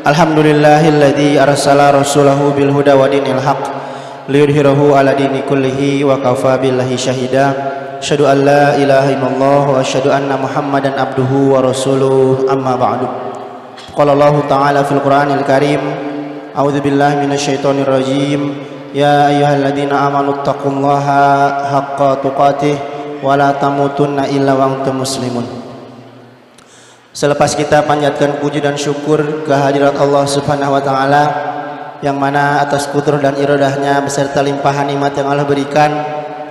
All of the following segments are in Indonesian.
Alhamdulillahilladzi arsala rasulahu bil huda wa dinil haq liyudhhirahu ala dini kullihi wa kafa billahi syahida. Asyhadu an la ilaha illallah wa asyhadu anna Muhammadan abduhu wa rasuluh, amma ba'du. Qala Allah ta'ala fil Qur'anil Karim, a'udzu billahi minasyaitonir rajim. Ya ayyuhalladzina amanu taqullaha haqqa tuqatih wa la tamutunna illa wa antum muslimun. Selepas kita panjatkan puji dan syukur kehadirat Allah Subhanahu wa taala, yang mana atas kudrah dan iradahnya beserta limpahan nikmat yang Allah berikan,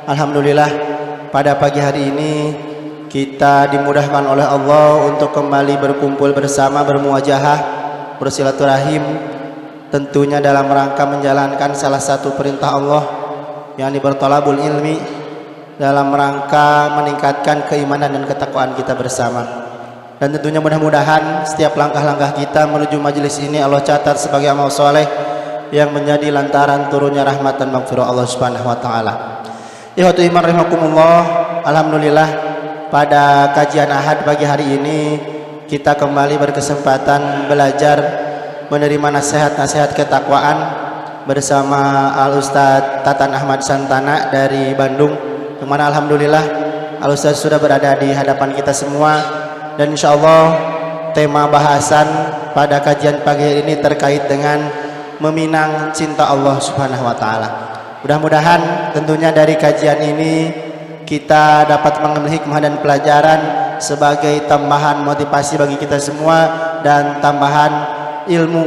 alhamdulillah pada pagi hari ini kita dimudahkan oleh Allah untuk kembali berkumpul bersama, bermuajahah, bersilaturahim, tentunya dalam rangka menjalankan salah satu perintah Allah, yakni berthalabul ilmi, dalam rangka meningkatkan keimanan dan ketakwaan kita bersama. Dan tentunya mudah-mudahan setiap langkah-langkah kita menuju majelis ini Allah catat sebagai amal soleh yang menjadi lantaran turunnya rahmat dan maghfirah Allah Subhanahu wa taala. Ikhwatu iman rahimakumullah, alhamdulillah pada kajian Ahad pagi hari ini kita kembali berkesempatan belajar menerima nasihat-nasihat ketakwaan bersama Al Ustadz Tatan Ahmad Santana dari Bandung, yang mana alhamdulillah Al Ustadz sudah berada di hadapan kita semua, dan insyaallah tema bahasan pada kajian pagi hari ini terkait dengan meminang cinta Allah Subhanahu wa taala. Mudah-mudahan tentunya dari kajian ini kita dapat mengambil hikmah dan pelajaran sebagai tambahan motivasi bagi kita semua dan tambahan ilmu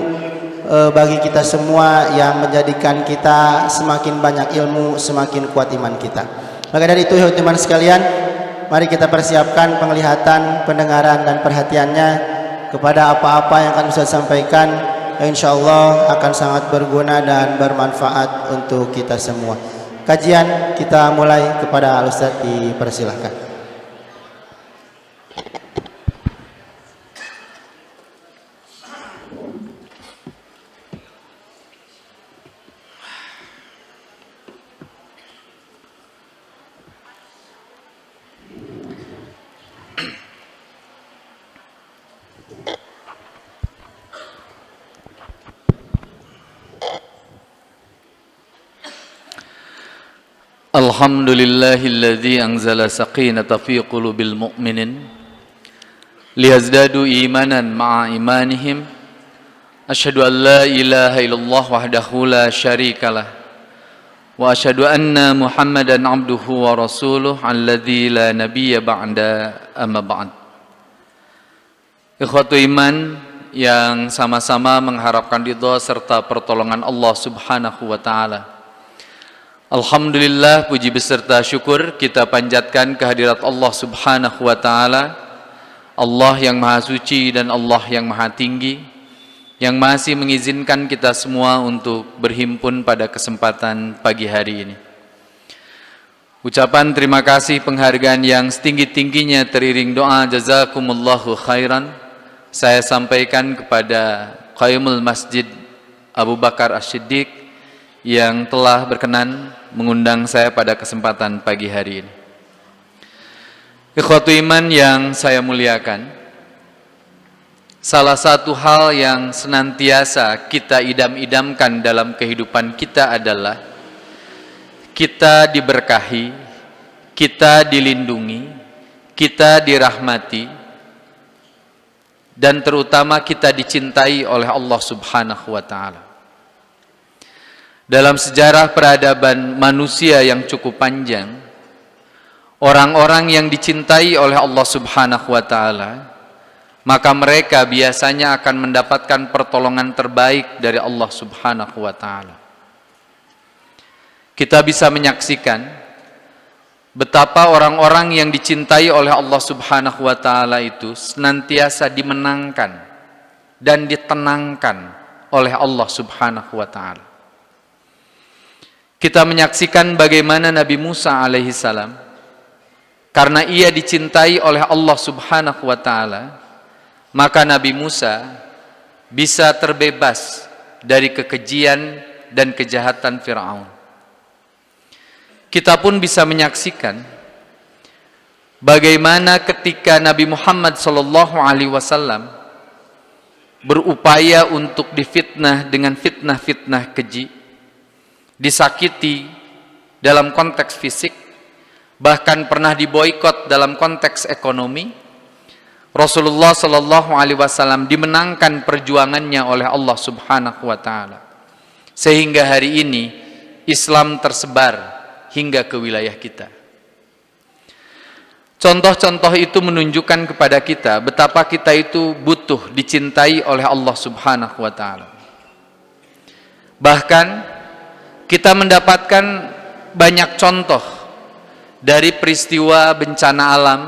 bagi kita semua yang menjadikan kita semakin banyak ilmu, semakin kuat iman kita. Maka dari itu teman sekalian, mari kita persiapkan penglihatan, pendengaran dan perhatiannya kepada apa-apa yang akan saya sampaikan, yang insyaallah akan sangat berguna dan bermanfaat untuk kita semua. Kajian kita mulai, kepada Al-Ustadz dipersilahkan. Alhamdulillahilladzi anzala sakinata fi qulubil mu'minin liyazdadu imanan ma'a imanihim. Asyhadu an la ilaha illallah wahdahu la syarikalah wa asyhadu anna Muhammadan abduhu wa rasuluh alladzi la nabiyya ba'da, amma ba'd. Ikhwatu iman yang sama-sama mengharapkan ridha serta pertolongan Allah Subhanahu wa taala. Alhamdulillah, puji beserta syukur kita panjatkan kehadirat Allah Subhanahu wa taala, Allah yang maha suci dan Allah yang maha tinggi, yang masih mengizinkan kita semua untuk berhimpun pada kesempatan pagi hari ini. Ucapan terima kasih, penghargaan yang setinggi-tingginya teriring doa jazakumullahu khairan saya sampaikan kepada Qayyumul Masjid Abu Bakar As-Siddiq yang telah berkenan mengundang saya pada kesempatan pagi hari ini. Ikhwatu iman yang saya muliakan, salah satu hal yang senantiasa kita idam-idamkan dalam kehidupan kita adalah kita diberkahi, kita dilindungi, kita dirahmati, dan terutama kita dicintai oleh Allah Subhanahu wa taala. Dalam sejarah peradaban manusia yang cukup panjang, orang-orang yang dicintai oleh Allah Subhanahu wa taala, maka mereka biasanya akan mendapatkan pertolongan terbaik dari Allah Subhanahu wa taala. Kita bisa menyaksikan betapa orang-orang yang dicintai oleh Allah Subhanahu wa taala itu senantiasa dimenangkan dan ditenangkan oleh Allah Subhanahu wa taala. Kita menyaksikan bagaimana Nabi Musa alaihissalam, karena ia dicintai oleh Allah Subhanahu wa taala, maka Nabi Musa bisa terbebas dari kekejian dan kejahatan Firaun. Kita pun bisa menyaksikan bagaimana ketika Nabi Muhammad SAW berupaya untuk difitnah dengan fitnah-fitnah keji, disakiti dalam konteks fisik, bahkan pernah diboikot dalam konteks ekonomi, Rasulullah Shallallahu Alaihi Wasallam dimenangkan perjuangannya oleh Allah Subhanahu Wa Taala, sehingga hari ini Islam tersebar hingga ke wilayah kita. Contoh-contoh itu menunjukkan kepada kita betapa kita itu butuh dicintai oleh Allah Subhanahu Wa Taala. Bahkan kita mendapatkan banyak contoh dari peristiwa bencana alam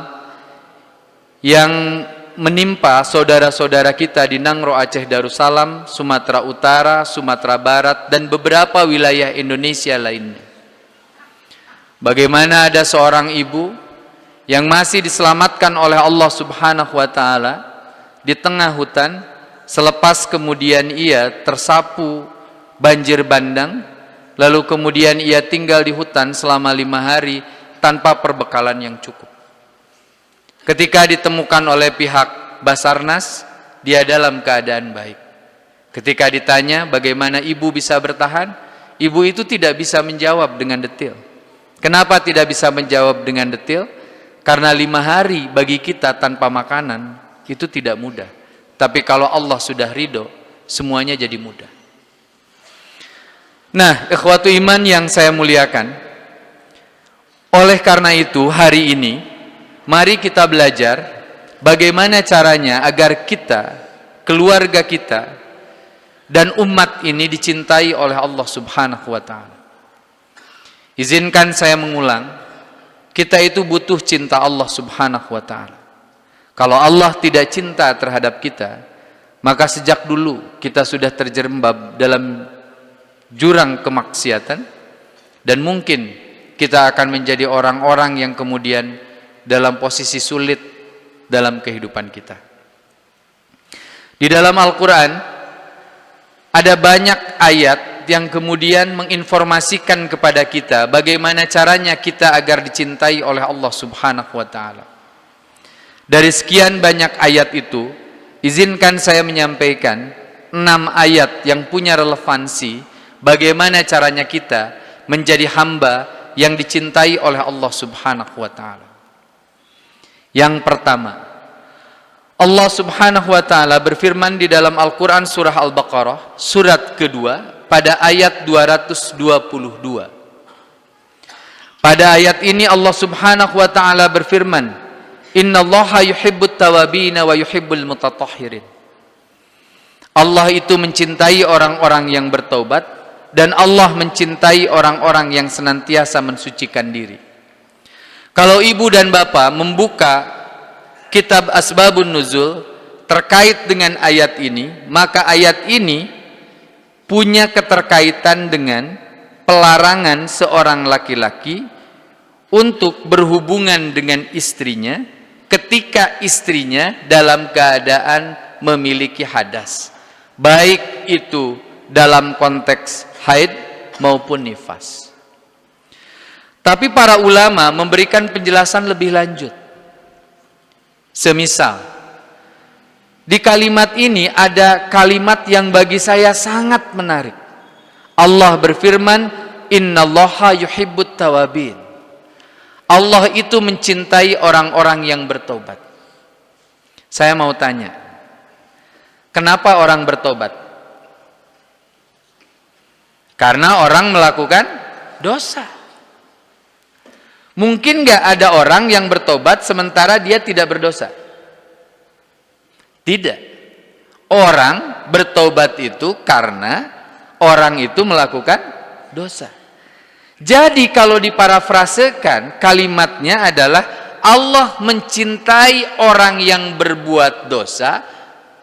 yang menimpa saudara-saudara kita di Nangro Aceh Darussalam, Sumatera Utara, Sumatera Barat, dan beberapa wilayah Indonesia lainnya. Bagaimana ada seorang ibu yang masih diselamatkan oleh Allah Subhanahu wa Ta'ala di tengah hutan, selepas kemudian ia tersapu banjir bandang, lalu kemudian ia tinggal di hutan selama 5 hari tanpa perbekalan yang cukup. Ketika ditemukan oleh pihak Basarnas, dia dalam keadaan baik. Ketika ditanya bagaimana ibu bisa bertahan, ibu itu tidak bisa menjawab dengan detail. Kenapa tidak bisa menjawab dengan detail? Karena 5 hari bagi kita tanpa makanan itu tidak mudah. Tapi kalau Allah sudah ridho, semuanya jadi mudah. Nah, ikhwatu iman yang saya muliakan, oleh karena itu hari ini mari kita belajar bagaimana caranya agar kita, keluarga kita, dan umat ini dicintai oleh Allah Subhanahu wa Ta'ala. Izinkan saya mengulang, kita itu butuh cinta Allah Subhanahu wa Ta'ala. Kalau Allah tidak cinta terhadap kita, maka sejak dulu kita sudah terjerembab dalam jurang kemaksiatan, dan mungkin kita akan menjadi orang-orang yang kemudian dalam posisi sulit dalam kehidupan kita. Di dalam Al-Quran ada banyak ayat yang kemudian menginformasikan kepada kita bagaimana caranya kita agar dicintai oleh Allah Subhanahu wa Ta'ala. Dari sekian banyak ayat itu, izinkan saya menyampaikan 6 ayat yang punya relevansi bagaimana caranya kita menjadi hamba yang dicintai oleh Allah Subhanahu wa Ta'ala. Yang pertama, Allah Subhanahu wa Ta'ala berfirman di dalam Al-Quran surah Al-Baqarah, surat kedua, pada ayat 222. Pada ayat ini Allah Subhanahu wa Ta'ala berfirman, Innallaha yuhibbut tawabina wa yuhibbul mutatahhirin. Allah itu mencintai orang-orang yang bertaubat, dan Allah mencintai orang-orang yang senantiasa mensucikan diri. Kalau ibu dan bapak membuka kitab Asbabun Nuzul terkait dengan ayat ini, maka ayat ini punya keterkaitan dengan pelarangan seorang laki-laki untuk berhubungan dengan istrinya ketika istrinya dalam keadaan memiliki hadas, baik itu dalam konteks haid maupun nifas. Tapi para ulama memberikan penjelasan lebih lanjut. Semisal di kalimat ini ada kalimat yang bagi saya sangat menarik. Allah berfirman, Innallaha yuhibbut tawabin. Allah itu mencintai orang-orang yang bertobat. Saya mau tanya, kenapa orang bertobat? Karena orang melakukan dosa. Mungkin gak ada orang yang bertobat sementara dia tidak berdosa? Tidak. Orang bertobat itu karena orang itu melakukan dosa. Jadi kalau diparafrasekan, kalimatnya adalah Allah mencintai orang yang berbuat dosa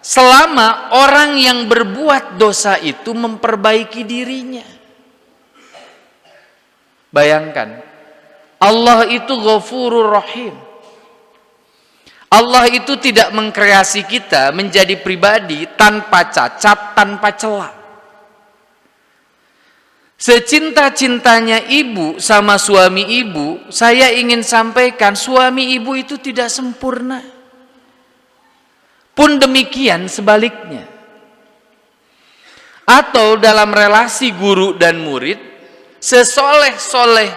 selama orang yang berbuat dosa itu memperbaiki dirinya. Bayangkan, Allah itu Ghafurur Rahim. Allah itu tidak mengkreasi kita menjadi pribadi tanpa cacat, tanpa celah. Secinta-cintanya ibu sama suami ibu, saya ingin sampaikan suami ibu itu tidak sempurna. Pun demikian sebaliknya. atau dalam relasi guru dan murid, sesoleh-soleh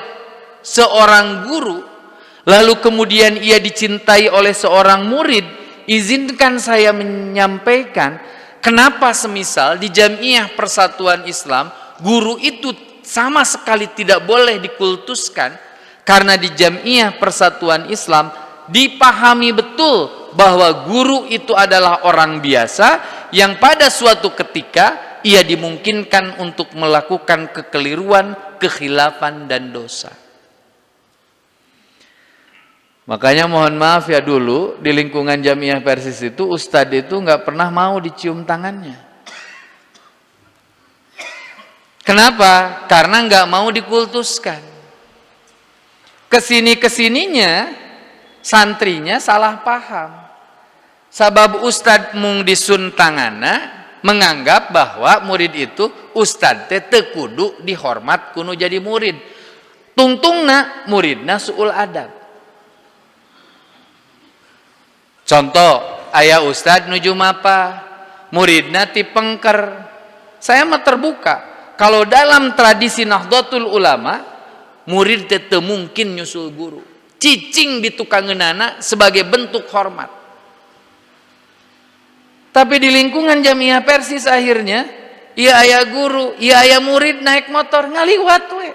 seorang guru, lalu kemudian ia dicintai oleh seorang murid, izinkan saya menyampaikan kenapa semisal di Jamiah Persatuan Islam guru itu sama sekali tidak boleh dikultuskan, karena di Jamiah Persatuan Islam dipahami betul bahwa guru itu adalah orang biasa yang pada suatu ketika ia dimungkinkan untuk melakukan kekeliruan, kekhilafan dan dosa. Makanya mohon maaf ya, dulu di lingkungan Jamiah Persis itu ustadz itu nggak pernah mau dicium tangannya. Kenapa? Karena nggak mau dikultuskan. Kesininya santrinya salah paham. Sabab ustadz mung disun tangana menganggap bahwa murid itu ustadz teu kudu dihormat kuno jadi murid. Tungtungna muridna suul adab. Contoh, aya ustadz nuju mapa, muridna ti pengker. Saya mah terbuka. Kalau dalam tradisi Nahdlatul Ulama, murid teu mungkin nyusul guru. Cicing di tukangeunana sebagai bentuk hormat. Tapi di lingkungan Jamiah Persis akhirnya ia aya guru, ia aya murid naik motor ngaliwat we.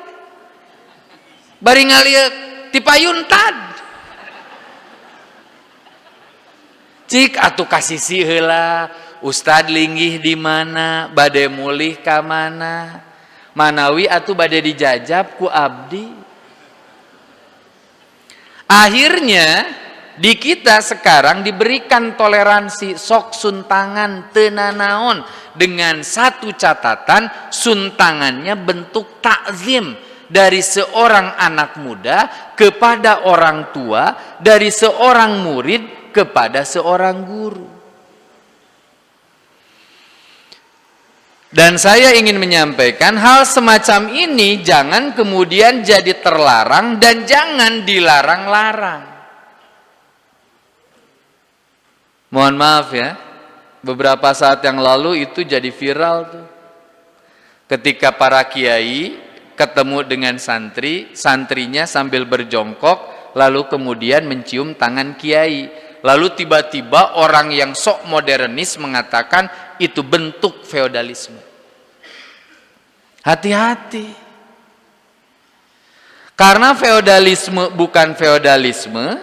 Bari ngalieu ti payuntad. Cik atuh kasisi heula, ustad linggih di mana, bade mulih ka mana? Manawi atuh bade dijajab ku abdi. Akhirnya di kita sekarang diberikan toleransi sok suntangan tenanaon, dengan satu catatan, suntangannya bentuk takzim dari seorang anak muda kepada orang tua, dari seorang murid kepada seorang guru. Dan saya ingin menyampaikan hal semacam ini jangan kemudian jadi terlarang dan jangan dilarang-larang. Mohon maaf ya, beberapa saat yang lalu itu jadi viral tuh. Ketika para kiai ketemu dengan santri, santrinya sambil berjongkok, lalu kemudian mencium tangan kiai. Lalu tiba-tiba orang yang sok modernis mengatakan itu bentuk feodalisme. Hati-hati. Karena feodalisme bukan feodalisme,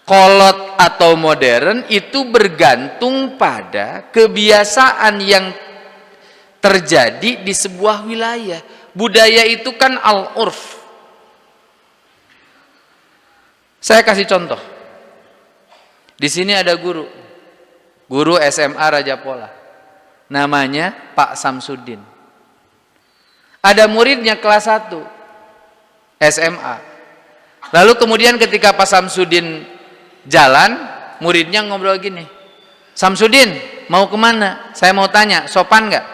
kolot atau modern itu bergantung pada kebiasaan yang terjadi di sebuah wilayah. Budaya itu kan al-urf. Saya kasih contoh. Di sini ada guru SMA Raja Pola, namanya Pak Samsudin. Ada muridnya kelas 1 SMA. Lalu kemudian ketika Pak Samsudin jalan, muridnya ngobrol gini, Samsudin mau kemana? Saya mau tanya, sopan nggak?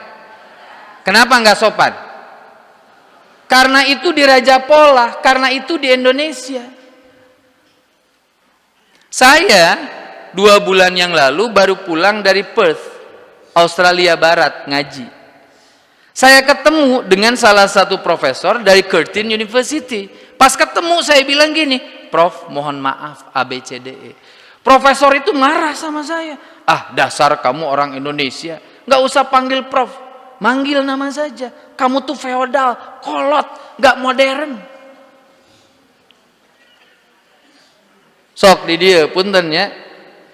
Kenapa nggak sopan? Karena itu di Raja Pola, karena itu di Indonesia. Saya 2 bulan yang lalu baru pulang dari Perth, Australia Barat, ngaji. Saya ketemu dengan salah satu profesor dari Curtin University. Pas ketemu saya bilang gini, Prof, mohon maaf ABCDE. Profesor itu marah sama saya. Ah, dasar kamu orang Indonesia, nggak usah panggil Prof, manggil nama saja. Kamu tuh feodal, kolot, nggak modern. Sok di dia punten ya,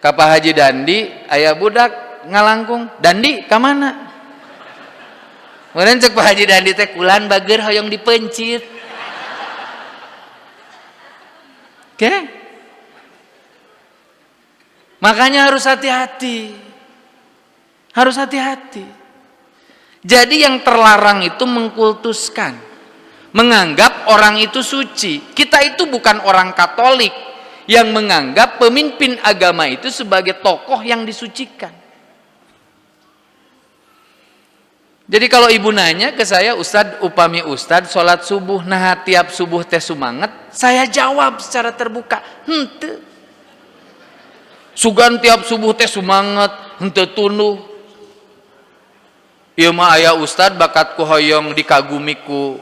Kapa Haji Dandi, ayah budak ngalangkung, Dandi kamana? Kemudian cek Pak Haji Dandi teh kulan bager hoyong dipencit. Oke? Makanya harus hati-hati. Harus hati-hati. Jadi yang terlarang itu mengkultuskan, menganggap orang itu suci. Kita itu bukan orang Katolik yang menganggap pemimpin agama itu sebagai tokoh yang disucikan. Jadi kalau ibu nanya ke saya, Ustadz, upami Ustadz sholat subuh, nah tiap subuh teh sumanget, saya jawab secara terbuka, henteu. Sugan tiap subuh teh sumanget, henteu tunuh. Ieu mah aya ustad bakat ku hoyong dikagumiku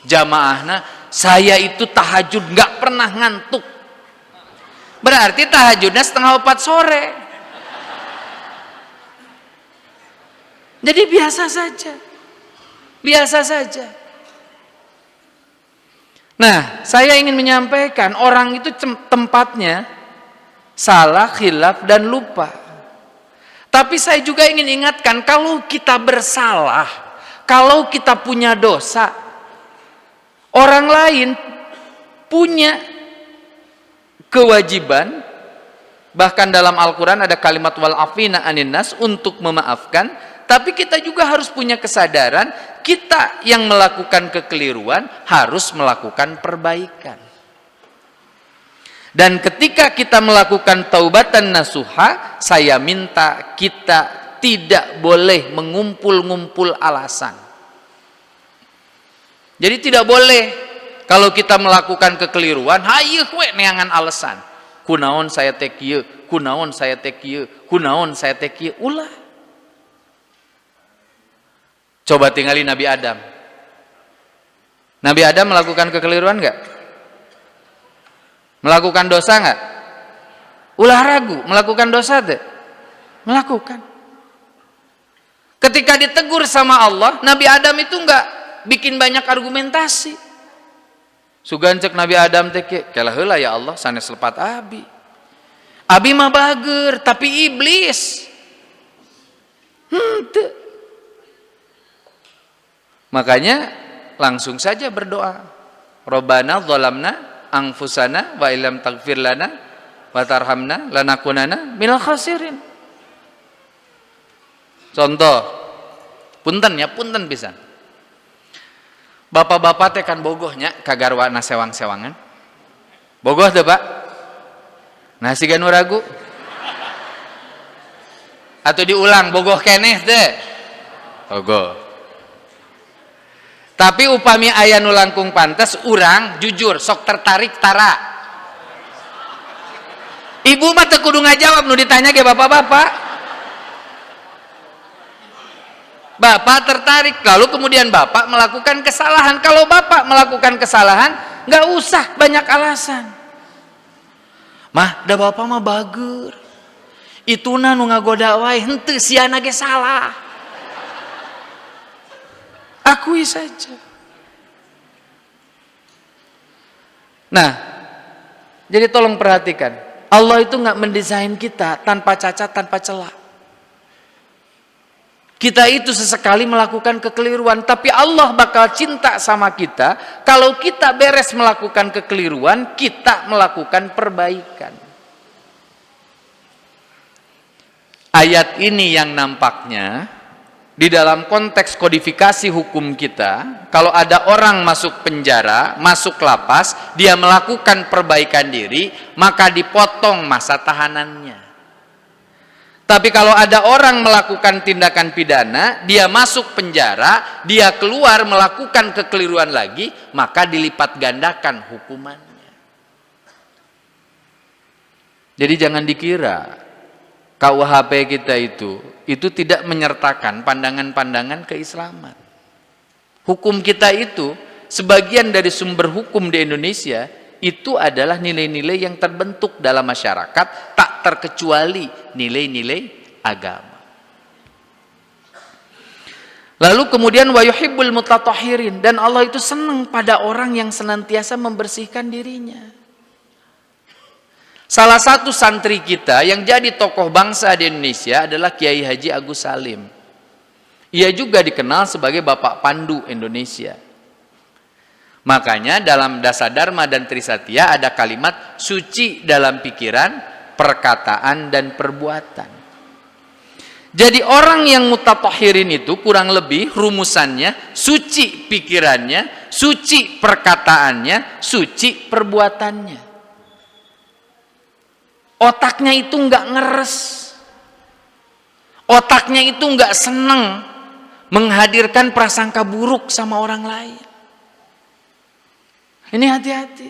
jamaahna, saya itu tahajud nggak pernah ngantuk. Berarti tahajudnya 3:30 sore. Jadi biasa saja. Biasa saja. Nah, saya ingin menyampaikan orang itu tempatnya salah, khilaf, dan lupa. Tapi saya juga ingin ingatkan, kalau kita bersalah, kalau kita punya dosa, orang lain punya kewajiban, bahkan dalam Al-Quran ada kalimat wal afina anin nas, untuk memaafkan. Tapi kita juga harus punya kesadaran, kita yang melakukan kekeliruan harus melakukan perbaikan. Dan ketika kita melakukan taubatan nasuha, saya minta kita tidak boleh mengumpul-ngumpul alasan. Jadi tidak boleh kalau kita melakukan kekeliruan, hayu we neangan alasan. Kunaon saya teh kieu, kunaon saya teh kieu, kunaon saya teh kieu, ulah. Coba tinggali Nabi Adam. Nabi Adam melakukan kekeliruan enggak? Melakukan dosa enggak? Ulah ragu, melakukan dosa teh? Melakukan. Ketika ditegur sama Allah, Nabi Adam itu enggak bikin banyak argumentasi. Sugan cek Nabi Adam teh kelah heula ya Allah sanes lepat abi. Abi mah bager tapi iblis. Teu. Makanya langsung saja berdoa. Rabbana dzalamna anfusana wa illam taghfir lana wa tarhamna lanakunanna minal khasirin. Contoh, punten ya, punten pisan. Bapak-bapak teh kan bogohnya kagarwana sewang-sewangan. Bogoh teh, Pak? Nah, siga nu ragu. Atau diulang, bogoh keneh teh. Bogoh. Tapi upami aya nu langkung pantes, urang jujur sok tertarik tara. Ibu mah teu kudu ngajawab nu ditanya ge bapak-bapak. Bapak tertarik, lalu kemudian bapak melakukan kesalahan. Kalau bapak melakukan kesalahan, nggak usah banyak alasan. Mah, da bapak mah bager. Ituna nu ngagoda wae, henteu siana ge salah. Akui saja. Nah, jadi tolong perhatikan, Allah itu nggak mendesain kita tanpa cacat, tanpa celah. Kita itu sesekali melakukan kekeliruan, tapi Allah bakal cinta sama kita kalau kita beres melakukan kekeliruan, kita melakukan perbaikan. Ayat ini yang nampaknya di dalam konteks kodifikasi hukum kita, kalau ada orang masuk penjara, masuk lapas, dia melakukan perbaikan diri, maka dipotong masa tahanannya. Tapi kalau ada orang melakukan tindakan pidana, dia masuk penjara, dia keluar melakukan kekeliruan lagi, maka dilipat gandakan hukumannya. Jadi jangan dikira KUHP kita itu tidak menyertakan pandangan-pandangan keislaman. Hukum kita itu, sebagian dari sumber hukum di Indonesia, itu adalah nilai-nilai yang terbentuk dalam masyarakat, tak terkecuali nilai-nilai agama. Lalu kemudian wa yuhibbul mutatahhirin, dan Allah itu senang pada orang yang senantiasa membersihkan dirinya. Salah satu santri kita yang jadi tokoh bangsa di Indonesia adalah Kiai Haji Agus Salim. Ia juga dikenal sebagai Bapak Pandu Indonesia. Makanya dalam Dasadharma dan Trisatya ada kalimat suci dalam pikiran, perkataan, dan perbuatan. Jadi orang yang mutatahhirin itu kurang lebih rumusannya suci pikirannya, suci perkataannya, suci perbuatannya. Otaknya itu nggak ngeres, otaknya itu nggak seneng menghadirkan prasangka buruk sama orang lain. Ini hati-hati.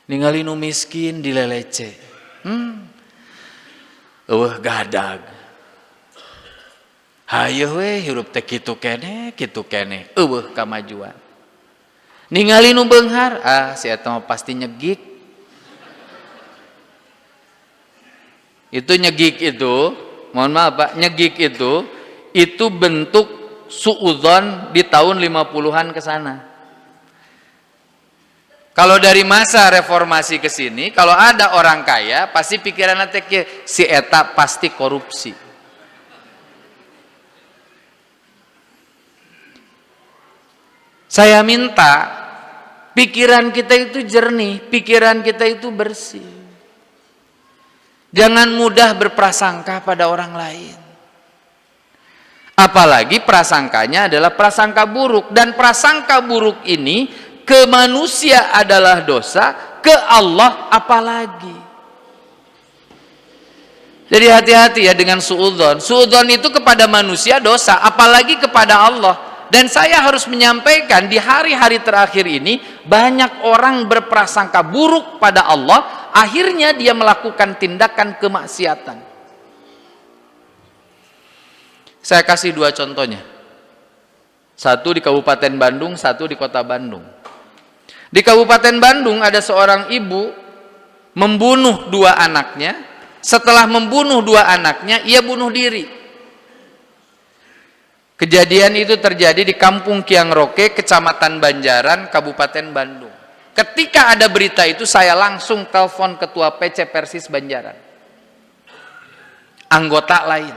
Ningali nu miskin dilelece, gadag, Ayo we hirup teh kitu kene eueuh kamajuan. Ningali nu beunghar, si eta mah pasti nyegik. Itu nyegik itu, mohon maaf Pak, nyegik itu bentuk suudzon di tahun 50-an ke sana. Kalau dari masa reformasi ke sini, kalau ada orang kaya, pasti pikiranna teh si eta pasti korupsi. Saya minta pikiran kita itu jernih, pikiran kita itu bersih. Jangan mudah berprasangka pada orang lain. Apalagi prasangkanya adalah prasangka buruk, dan prasangka buruk ini ke manusia adalah dosa, ke Allah apalagi. Jadi hati-hati ya dengan suudzon. Suudzon itu kepada manusia dosa, apalagi kepada Allah. Dan saya harus menyampaikan di hari-hari terakhir ini banyak orang berprasangka buruk pada Allah, akhirnya dia melakukan tindakan kemaksiatan. Saya kasih 2 contohnya. Satu di Kabupaten Bandung, satu di Kota Bandung. Di Kabupaten Bandung ada seorang ibu membunuh 2 anaknya. Setelah membunuh 2 anaknya, ia bunuh diri. Kejadian itu terjadi di Kampung Kiangroke, Kecamatan Banjaran, Kabupaten Bandung. Ketika ada berita itu, saya langsung telepon Ketua PC Persis Banjaran. Anggota lain.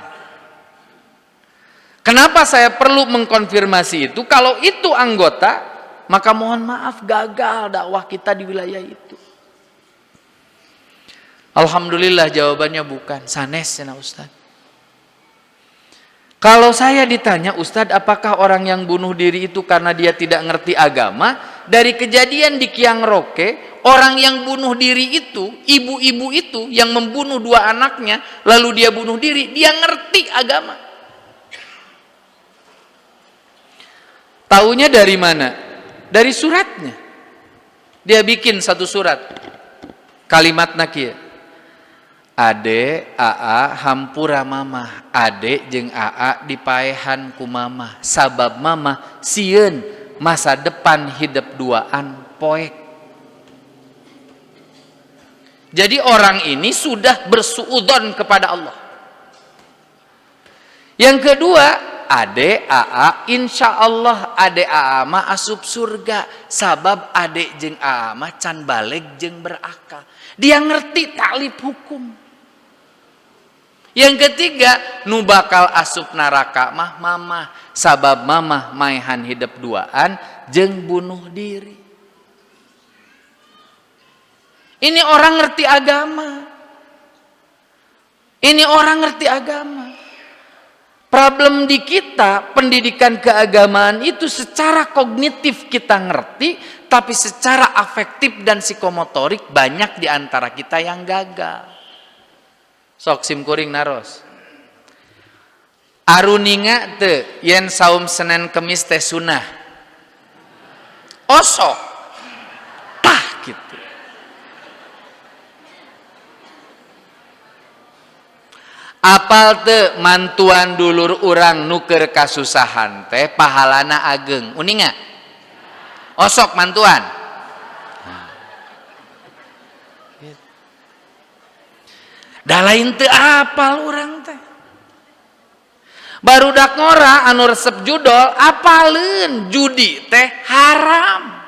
Kenapa saya perlu mengkonfirmasi itu? Kalau itu anggota, maka mohon maaf gagal dakwah kita di wilayah itu. Alhamdulillah jawabannya bukan. Sanes ya Ustaz. Kalau saya ditanya, Ustadz, apakah orang yang bunuh diri itu karena dia tidak ngerti agama? Dari kejadian di Kiangroke, orang yang bunuh diri itu, ibu-ibu itu yang membunuh 2 anaknya, lalu dia bunuh diri, dia ngerti agama. Taunya dari mana? Dari suratnya. Dia bikin 1 surat. Kalimat nakia. Ade, Aa, hampura mamah. Ade jeung Aa dipaehan ku mamah. Sabab mamah sieun masa depan hidup duaan poek. Jadi orang ini sudah bersuudzon kepada Allah. Yang kedua, ade Aa, insya Allah ade Aa mah asup surga. Sabab ade jeung Aa mah can baleg jeung berakal. Dia ngerti taklif hukum. Yang ketiga, nu bakal asup neraka mah mamah, sabab mamah maehan hidup duaan jeung bunuh diri. Ini orang ngerti agama. Ini orang ngerti agama. Problem di kita, pendidikan keagamaan itu secara kognitif kita ngerti, tapi secara afektif dan psikomotorik banyak di antara kita yang gagal. Sok simkuring naros. Aruninga teu yen saum Senin Kemis teh sunah. Osok. Tah gitu. Apal teu mantuan dulur urang nuker kasusahan teh pahalana ageng. Uninga? Osok mantuan. Da lain teu apal urang teh. Barudak ngora anu resep judol apaleun judi teh haram.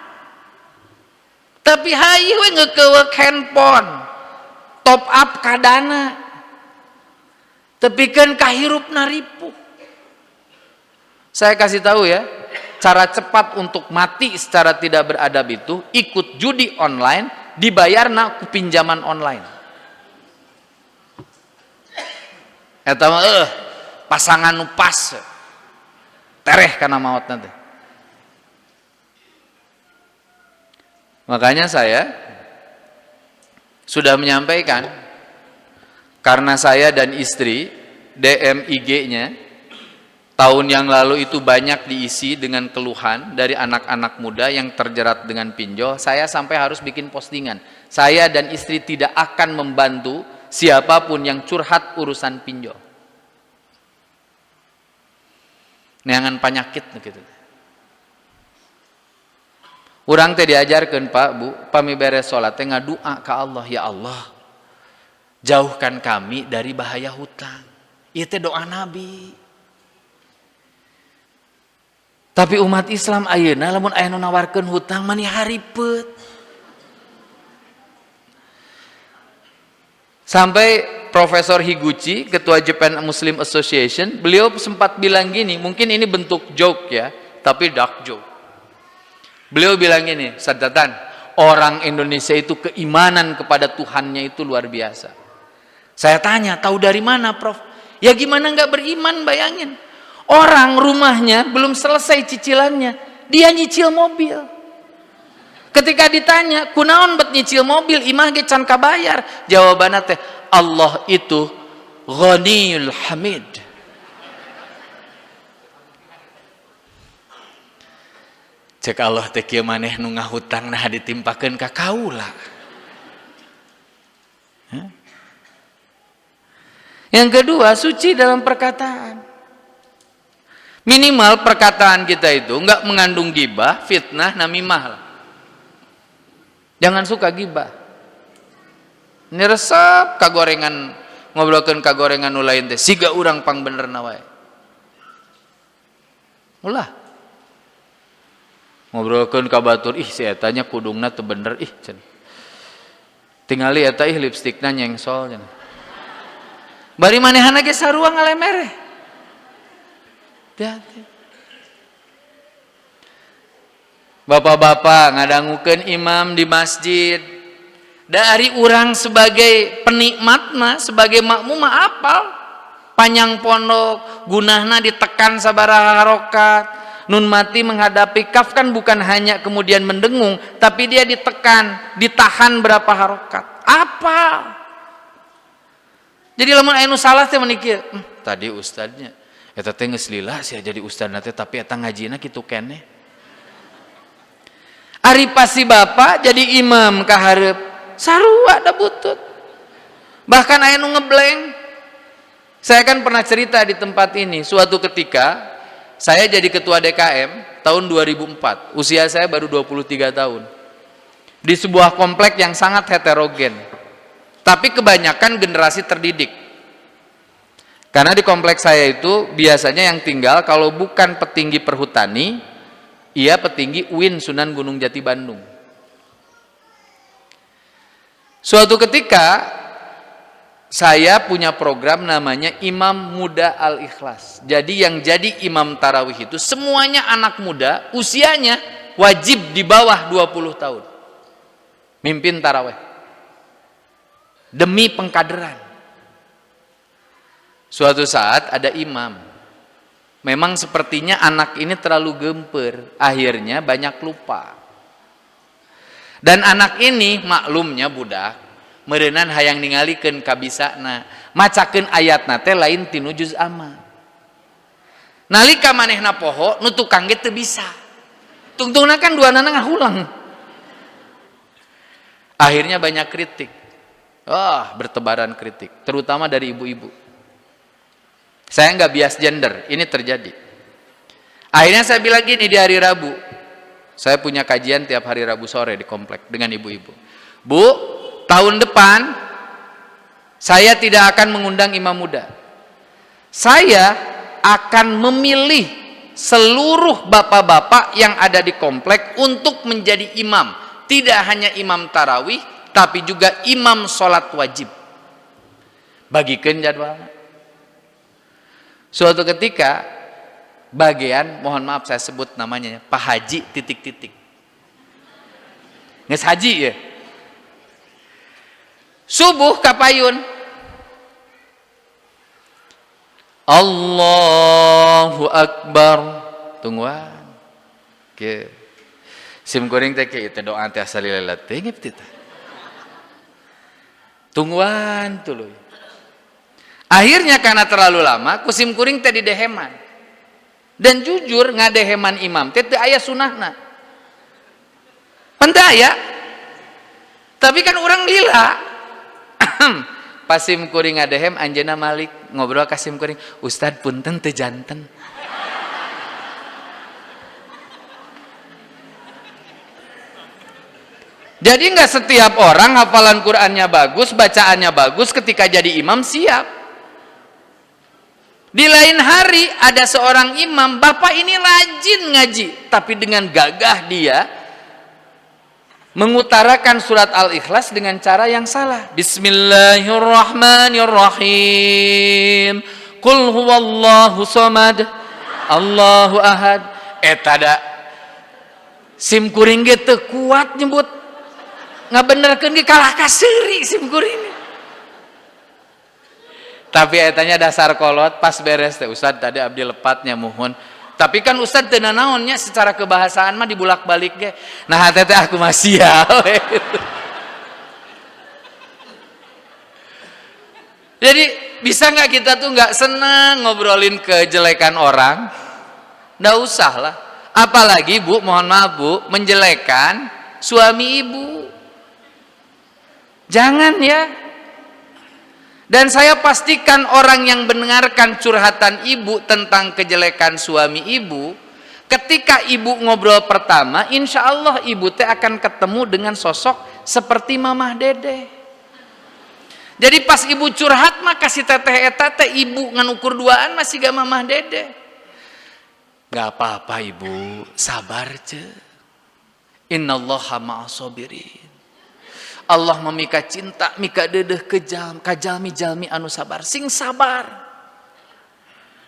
Tapi hayu we ngeukeuk handphone. Top up kadana. Tepikeun kahirupna ripuh. Saya kasih tahu ya, cara cepat untuk mati secara tidak beradab itu ikut judi online, dibayarna ku pinjaman online. Eta mah pasangan nu pas tereh kana maot nanti. Makanya saya sudah menyampaikan, karena saya dan istri DM IG-nya tahun yang lalu itu banyak diisi dengan keluhan dari anak-anak muda yang terjerat dengan pinjol. Saya sampai harus bikin postingan. Saya dan istri tidak akan membantu siapapun yang curhat urusan pinjol. neangan penyakit gitu. Urang teh diajarkeun Pak Bu, pami beres salat teh ngadua ka Allah, ya Allah, jauhkan kami dari bahaya hutang. Ieu teh doa Nabi. Tapi umat Islam ayeuna lamun aya nu nawarkeun hutang mani haripeut. Sampai Profesor Higuchi, ketua Japan Muslim Association, beliau sempat bilang gini, mungkin ini bentuk joke ya, tapi dark joke. Beliau bilang gini, Sadatan, orang Indonesia itu keimanan kepada Tuhannya itu luar biasa. Saya tanya, tahu dari mana Prof? Ya gimana nggak beriman, bayangin. Orang rumahnya belum selesai cicilannya, dia nyicil mobil. Ketika ditanya, kunaon bet nyicil mobil, imah ge can kabayar. Jawabanna teh, Allah itu Ghaniyul Hamid. Cek Allah teh kieu maneh nu ngahutang nah ditimpakeun ka kaula. Yang kedua, suci dalam perkataan. Minimal perkataan kita itu enggak mengandung gibah, fitnah, namimah lah. Jangan suka gibah. Ini resep kagorengan, ngobrolkeun kagorengan nu lain teh siga urang pang benerna wae. Ulah. Ngobrolkeun ka batur, ih si eta nya kudungna teu bener ih cenah. Tingali eta ih lipstikna nyengsol cenah. Bari manehana ge sarua ngalemereh. Hati-hati. Bapak-bapak ngadangukeun imam di masjid. Dari urang sebagai penikmat mah, sebagai makmum mah apal. Panjang pondok, gunahna ditekan sabaraha harokat. Nun mati menghadapi kaf kan bukan hanya kemudian mendengung, tapi dia ditekan, ditahan berapa harokat. Apa? Jadi lamun aya nu salah teh meni kieu, tadi ustadznya eta teh geus lila sia jadi ustadzna teh tapi eta ngajina kitu keneh. Ari pasti bapak jadi imam ka hareup sarua da butut. Bahkan aya nu ngebleng. Saya kan pernah cerita di tempat ini, suatu ketika saya jadi ketua DKM tahun 2004. Usia saya baru 23 tahun. Di sebuah komplek yang sangat heterogen. Tapi kebanyakan generasi terdidik. Karena di kompleks saya itu biasanya yang tinggal kalau bukan petinggi perhutani, ia petinggi UIN Sunan Gunung Jati Bandung. Suatu ketika saya punya program namanya Imam Muda Al-Ikhlas. Jadi yang jadi imam tarawih itu semuanya anak muda, usianya wajib di bawah 20 tahun. Mimpin tarawih. Demi pengkaderan. Suatu saat ada imam. Memang sepertinya anak ini terlalu gemper, akhirnya banyak lupa. Dan anak ini maklumnya budak, meureunnan hayang ningalikeun kabisana, macakeun ayatna teh lain tinu juz amma. Nalika manehna poho, nu tukang ge teu bisa. Tungtungna kan duanana ngahulang. Akhirnya banyak kritik. Bertebaran kritik, terutama dari ibu-ibu. Saya nggak bias gender, ini terjadi. Akhirnya saya bilang gini di hari Rabu. Saya punya kajian tiap hari Rabu sore di komplek dengan ibu-ibu. Bu, tahun depan saya tidak akan mengundang imam muda. Saya akan memilih seluruh bapak-bapak yang ada di komplek untuk menjadi imam. Tidak hanya imam tarawih, tapi juga imam sholat wajib. Bagikeun jadwalna. Suatu ketika bagian, mohon maaf saya sebut namanya Pak Haji titik-titik. Nges haji ya. Subuh kapayun. Allahu Akbar. Tungguan. Ke sim goreng teh kieu teh doa teh salilala teh ngeup teh. Tungguan tuluy. Akhirnya karena terlalu lama kusim kuring teh dideheman. Dan jujur ngadeheman imam teh teu aya sunahna. Pentah aya. Tapi kan orang lila. Pasim kuring ngadehem anjeunna Malik ngobrol ka sim kuring, Ustad punten teu janten. Jadi nggak setiap orang hafalan Qur'annya bagus, bacaannya bagus, ketika jadi imam siap. Di lain hari ada seorang imam, bapak ini rajin ngaji, tapi dengan gagah dia mengutarakan surat Al-Ikhlas dengan cara yang salah. Bismillahirrahmanirrahim. Qul huwallahu samad, Allahu ahad. Tada sim kuring ge teu kuat nyebut ngabenerkeun ge kalah kaseri sim kuring. Tapi etanya dasar kolot pas beres teh Ustad tadi abdi lepatnya muhun. Tapi kan Ustad teu naonnya secara kebahasaan mah dibulak-balik ge. Nah teh aku masih ya. Jadi bisa nggak kita tuh nggak senang ngobrolin kejelekan orang? Nggak usah lah. Apalagi Bu, mohon maaf Bu, menjelekan suami ibu. Jangan ya. Dan saya pastikan orang yang mendengarkan curhatan ibu tentang kejelekan suami ibu, ketika ibu ngobrol pertama, insya Allah ibu teh akan ketemu dengan sosok seperti Mamah Dede. Jadi pas ibu curhat mah kasih teteh eta teh ibu ngan ukur duaan masih gak Mamah Dede. Gak apa-apa ibu, sabar ce. Innallaha ma'asobirin. Allah memika cinta, mika dedeh kajalmi-jalmi anu sabar. Sing sabar.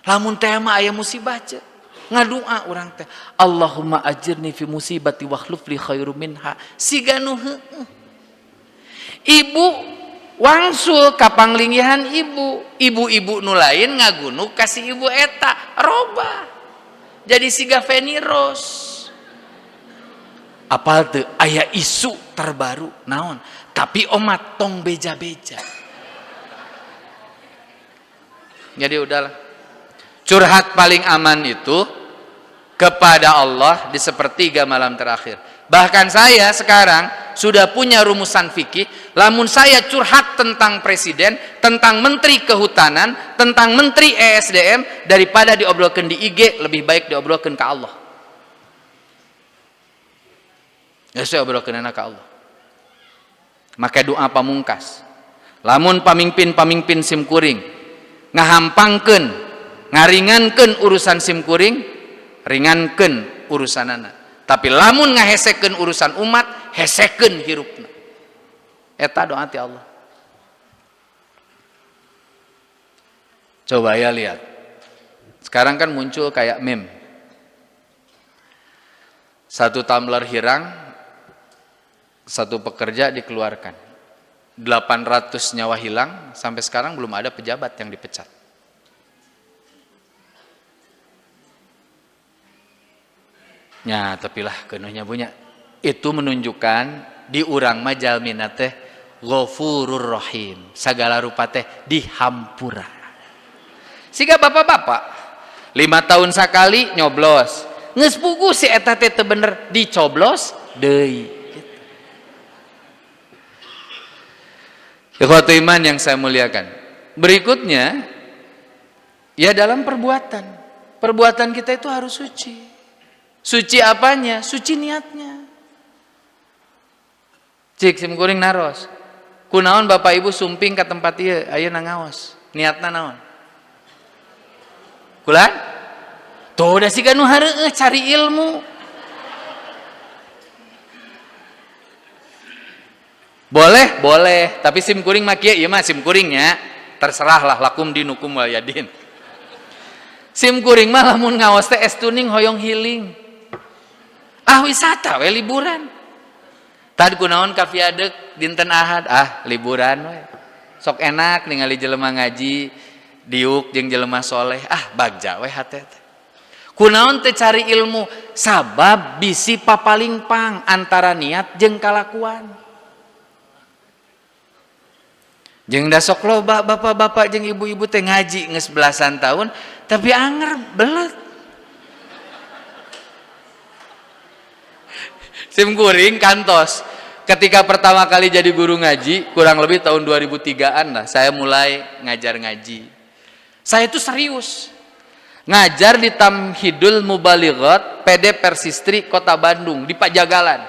Lamun teh mah aya musibah ce. Ngadua urang teh. Allahumma ajirni fi musibati wa khluf li khairum minha. Siga nu heueuh. Ibu wangsul ka panglinggihan ibu. Ibu-ibu nu lain ngagunuk kasih ibu eta robah. Jadi siga Feni Rose. Apal teu aya isu terbaru naon? Tapi omat tong beja-beja. Jadi udahlah. Curhat paling aman itu kepada Allah di sepertiga malam terakhir. Bahkan saya sekarang sudah punya rumusan fikih, lamun saya curhat tentang presiden, tentang menteri kehutanan, tentang menteri ESDM, daripada diobrolkan di IG, lebih baik diobrolkan ke Allah. Ya saya obrolkan ke Allah. Maka doa pamungkas. Lamun pamimpin simkuring ngahampangkeun, ngaringankeun urusan simkuring, ringankeun urusanana. Tapi lamun ngahesekeun urusan umat, hesekeun hirupna. Eta doa ti Allah. Coba ya lihat. Sekarang kan muncul kayak meme. 1 tumbler hirang, 1 pekerja dikeluarkan. 800 nyawa hilang, sampai sekarang belum ada pejabat yang dipecat. Ya, tapilah keueuhnya punya. Itu menunjukkan di urang mah jalmina teh Ghafurur Rahim. Sagala rupa teh dihampura. Siga bapak-bapak 5 tahun sekali nyoblos. Geus pugu si eta teh teu bener dicoblos deui. Ikhwatul iman yang saya muliakan. Berikutnya ya dalam perbuatan. Perbuatan kita itu harus suci. Suci apanya? Suci niatnya. Cik simkuring naros. Kunaon bapak ibu sumping ke tempat ieu, ayeuna ngaos. Niatna naon? Kulan? Tuh da siga nu hareueuh cari ilmu. Boleh, boleh. Tapi simkuring mah kieu ieu mah simkuringnya terserahlah lakum dinukum wal yadin. Simkuring mah lamun ngaos teh estuning hoyong healing. Wisata we liburan. Tadi kunaon ka viadek dinten Ahad, liburan we. Sok enak ningali jelema ngaji, diuk jeung jelema soleh, bagja we hate teh. Kunaon teh cari ilmu, sabab bisi papalingpang antara niat jeung kalakuan. Jeung da sok loba bapak-bapak jeung ibu-ibu teh ngaji geus belasan tahun, tapi anger belet. Simkuring kantos. Ketika pertama kali jadi guru ngaji, kurang lebih tahun 2003-an lah, saya mulai ngajar ngaji. Saya itu serius. Ngajar di Tamhidul Mubalighat PD Persistri Kota Bandung di Pajagalan.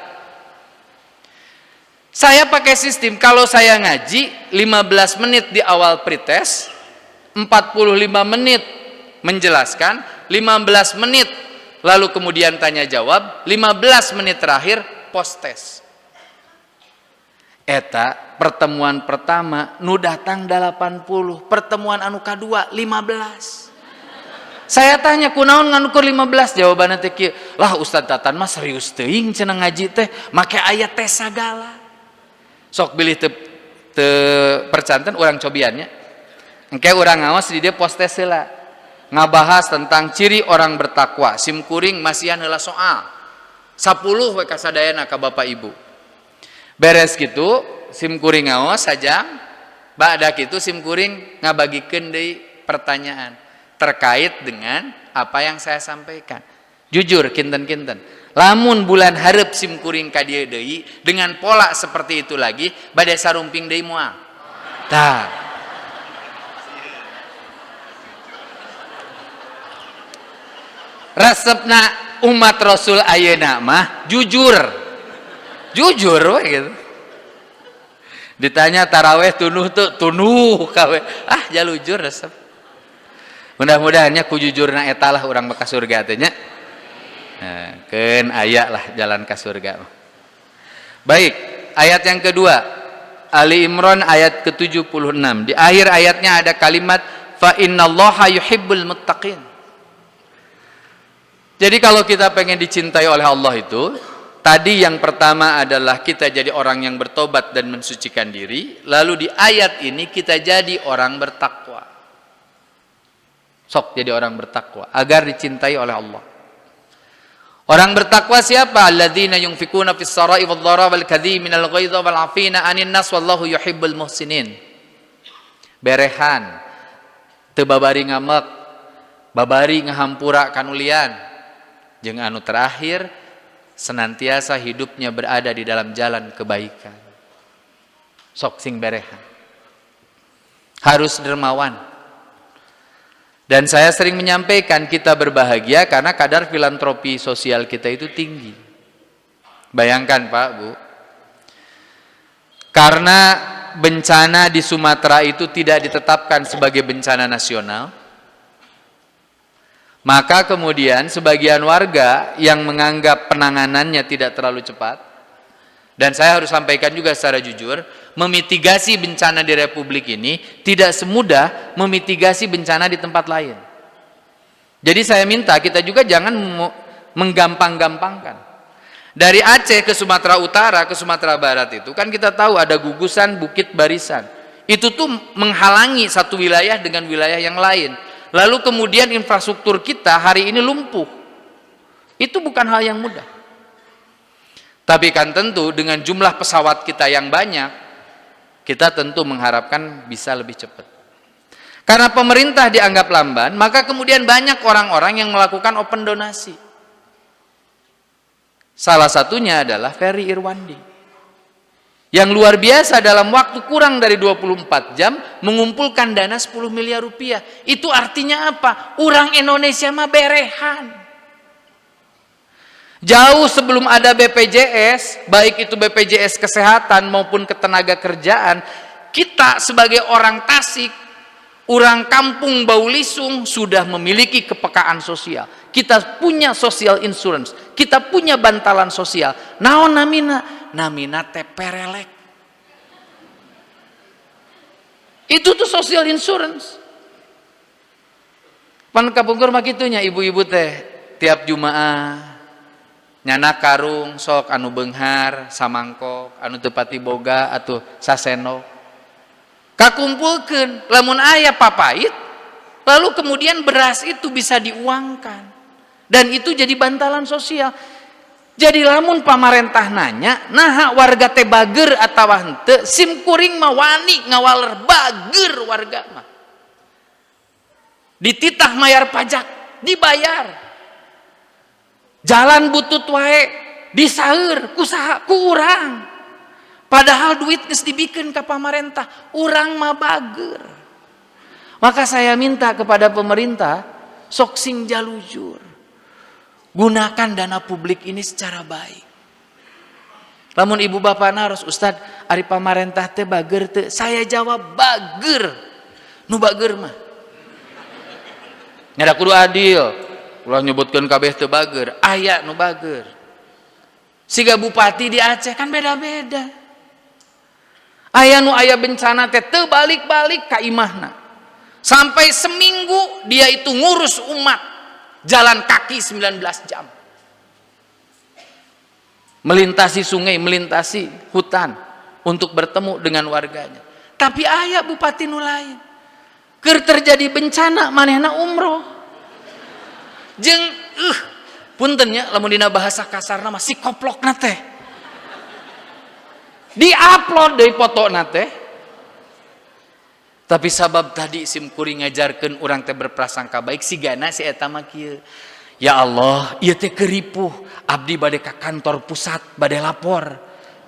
Saya pakai sistem, kalau saya ngaji 15 menit di awal pretest, 45 menit menjelaskan, 15 menit lalu kemudian tanya jawab, 15 menit terakhir post test. Eta pertemuan pertama nu datang 80, pertemuan anu kedua 15. Saya tanya kunaon nganukur 15, jawabannya teh kieu, lah Ustaz Tatan mah serius teuing cenah ngaji teh make ayat teh sagala. Sok bilih te percanten orang cobiannya. Engke urang ngaos di dia post test heula. Ngabahas tentang ciri orang bertakwa. Sim kuring masihan heula soal. 10 we kasadayana ka Bapak Ibu. Beres gitu, sim kuring ngaos sajam. Bada kitu sim kuring ngabagikeun deui pertanyaan terkait dengan apa yang saya sampaikan. Jujur kinten-kinten, lamun bulan hareup sim kuring ka dieu deui dengan pola seperti itu lagi bade sarumping deui moal. Tah. Resepna umat Rasul ayeuna mah jujur. Jujur we gitu. Ditanya taraweh tunuh tuh tunuh kawe. Ah jalujur resep. Mudah-mudahannya ku jujurna eta lah urang ka surga teh nya. Nah, keun aya lah jalan ke surga. Baik, ayat yang kedua Ali Imran ayat ke-76. Di akhir ayatnya ada kalimat fa innallaha yuhibbul muttaqin. Jadi kalau kita pengen dicintai oleh Allah itu, tadi yang pertama adalah kita jadi orang yang bertobat dan mensucikan diri, lalu di ayat ini kita jadi orang bertakwa. Sok jadi orang bertakwa agar dicintai oleh Allah. Orang bertakwa siapa? Alladzina yunfikuna fis sarai wad dharra wal kadhiminal ghaidha wal 'afina 'anil nas wallahu yuhibbul muhsinin. Berehan teu babari ngamek, babari ngahampura kanulian. Jeung anu terakhir senantiasa hidupnya berada di dalam jalan kebaikan. Sok sing berehan. Harus dermawan. Dan saya sering menyampaikan kita berbahagia karena kadar filantropi sosial kita itu tinggi. Bayangkan Pak, Bu. Karena bencana di Sumatera itu tidak ditetapkan sebagai bencana nasional, maka kemudian sebagian warga yang menganggap penanganannya tidak terlalu cepat, dan saya harus sampaikan juga secara jujur, memitigasi bencana di Republik ini tidak semudah memitigasi bencana di tempat lain. Jadi saya minta kita juga jangan menggampang-gampangkan. Dari Aceh ke Sumatera Utara ke Sumatera Barat itu kan kita tahu ada gugusan bukit barisan. Itu tuh menghalangi satu wilayah dengan wilayah yang lain. Lalu kemudian infrastruktur kita hari ini lumpuh. Itu bukan hal yang mudah. Tapi kan tentu dengan jumlah pesawat kita yang banyak, kita tentu mengharapkan bisa lebih cepat. Karena pemerintah dianggap lamban, maka kemudian banyak orang-orang yang melakukan open donasi. Salah satunya adalah Ferry Irwandi. Yang luar biasa dalam waktu kurang dari 24 jam mengumpulkan dana 10 miliar rupiah. Itu artinya apa? Orang Indonesia mah berehan. Jauh sebelum ada BPJS, baik itu BPJS kesehatan maupun ketenaga kerjaan, kita sebagai orang Tasik, orang kampung Baulisung sudah memiliki kepekaan sosial. Kita punya social insurance, kita punya bantalan sosial. Naon namina? Namina teh perelek. Itu tuh social insurance. Pan kapungkur mah kitunya ibu-ibu teh tiap Jumaah nyana karung sok anu beunghar samangkok anu teu pati boga atuh saseno kakumpulkeun lamun aya papait lalu kemudian beras itu bisa diuangkan dan itu jadi bantalan sosial. Jadi lamun pamarentah nanya nah warga teh bager atawa henteu sim kuring mah wani ngawaler bager warga mah dititah mayar pajak dibayar. Jalan butut wae disaeur kusaha ku urang. Padahal duit geus dibikeun ka pamarentah, urang mah bager. Maka saya minta kepada pemerintah sok sing jalujur. Gunakan dana publik ini secara baik. Lamun ibu bapak naros, Ustad, ari pamarentah teh bager teh? Saya jawab bager. Nu bager mah. Nyada kudu adil. Ulah nyebutkeun kabeh teu bager, aya nu bager. Siga bupati di Aceh kan beda-beda. Aya nu aya bencana teh teu balik-balik ka imahna. Sampai seminggu dia itu ngurus umat, jalan kaki 19 jam. Melintasi sungai, melintasi hutan untuk bertemu dengan warganya. Tapi aya bupati nu lain. Keur terjadi bencana manehna umroh. Jeung puntennya lamun dina bahasa kasarna mah si koplokna teh. Di-upload deui fotona teh. Tapi sabab tadi simkuring ngajarkeun urang teh berprasangka baik sigana si eta mah kieu. Ya Allah, ieu teh keripuh, abdi bade ka kantor pusat bade lapor.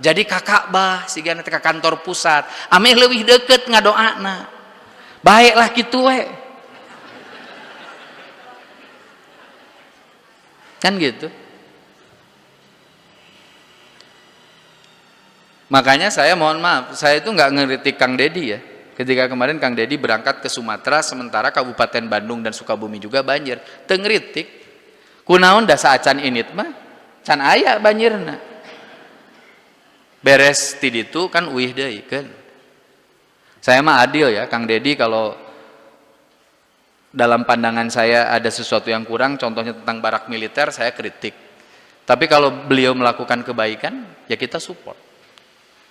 Jadi ka Ka'bah sigana teh ka kantor pusat, ame leuwih deukeut ngadoana. Baiklah kitu we. Kan gitu. Makanya saya mohon maaf, saya itu nggak ngeritik Kang Dedi ya. Ketika kemarin Kang Dedi berangkat ke Sumatera, sementara Kabupaten Bandung dan Sukabumi juga banjir. Teu ngeritik. Kunaon da saacan init mah can aya banjirna. Beres ti ditu kan uih deui keun. Saya mah adil ya, Kang Dedi kalau dalam pandangan saya ada sesuatu yang kurang, contohnya tentang barak militer, saya kritik. Tapi kalau beliau melakukan kebaikan, ya kita support.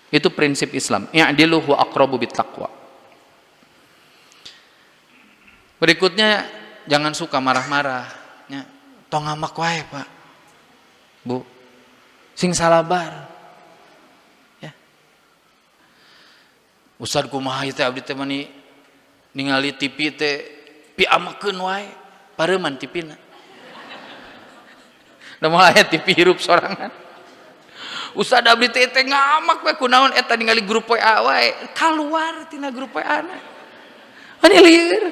Itu prinsip Islam. I'dilu huwa aqrabu bittaqwa. Berikutnya, jangan suka marah-marah. Ya, tong ngamak wae, Pak. Bu. Sing salabar. Ya. Ustad kumaha teh abdi teh mani ningali TV teh piamakeun wae, pareuman TV-na. Da moal aya TV hirup sorangan. Ustad abdi teh ngamak we kunaon eta ningali grup WA wae, kaluar tina grup WA-na. Ani lieur.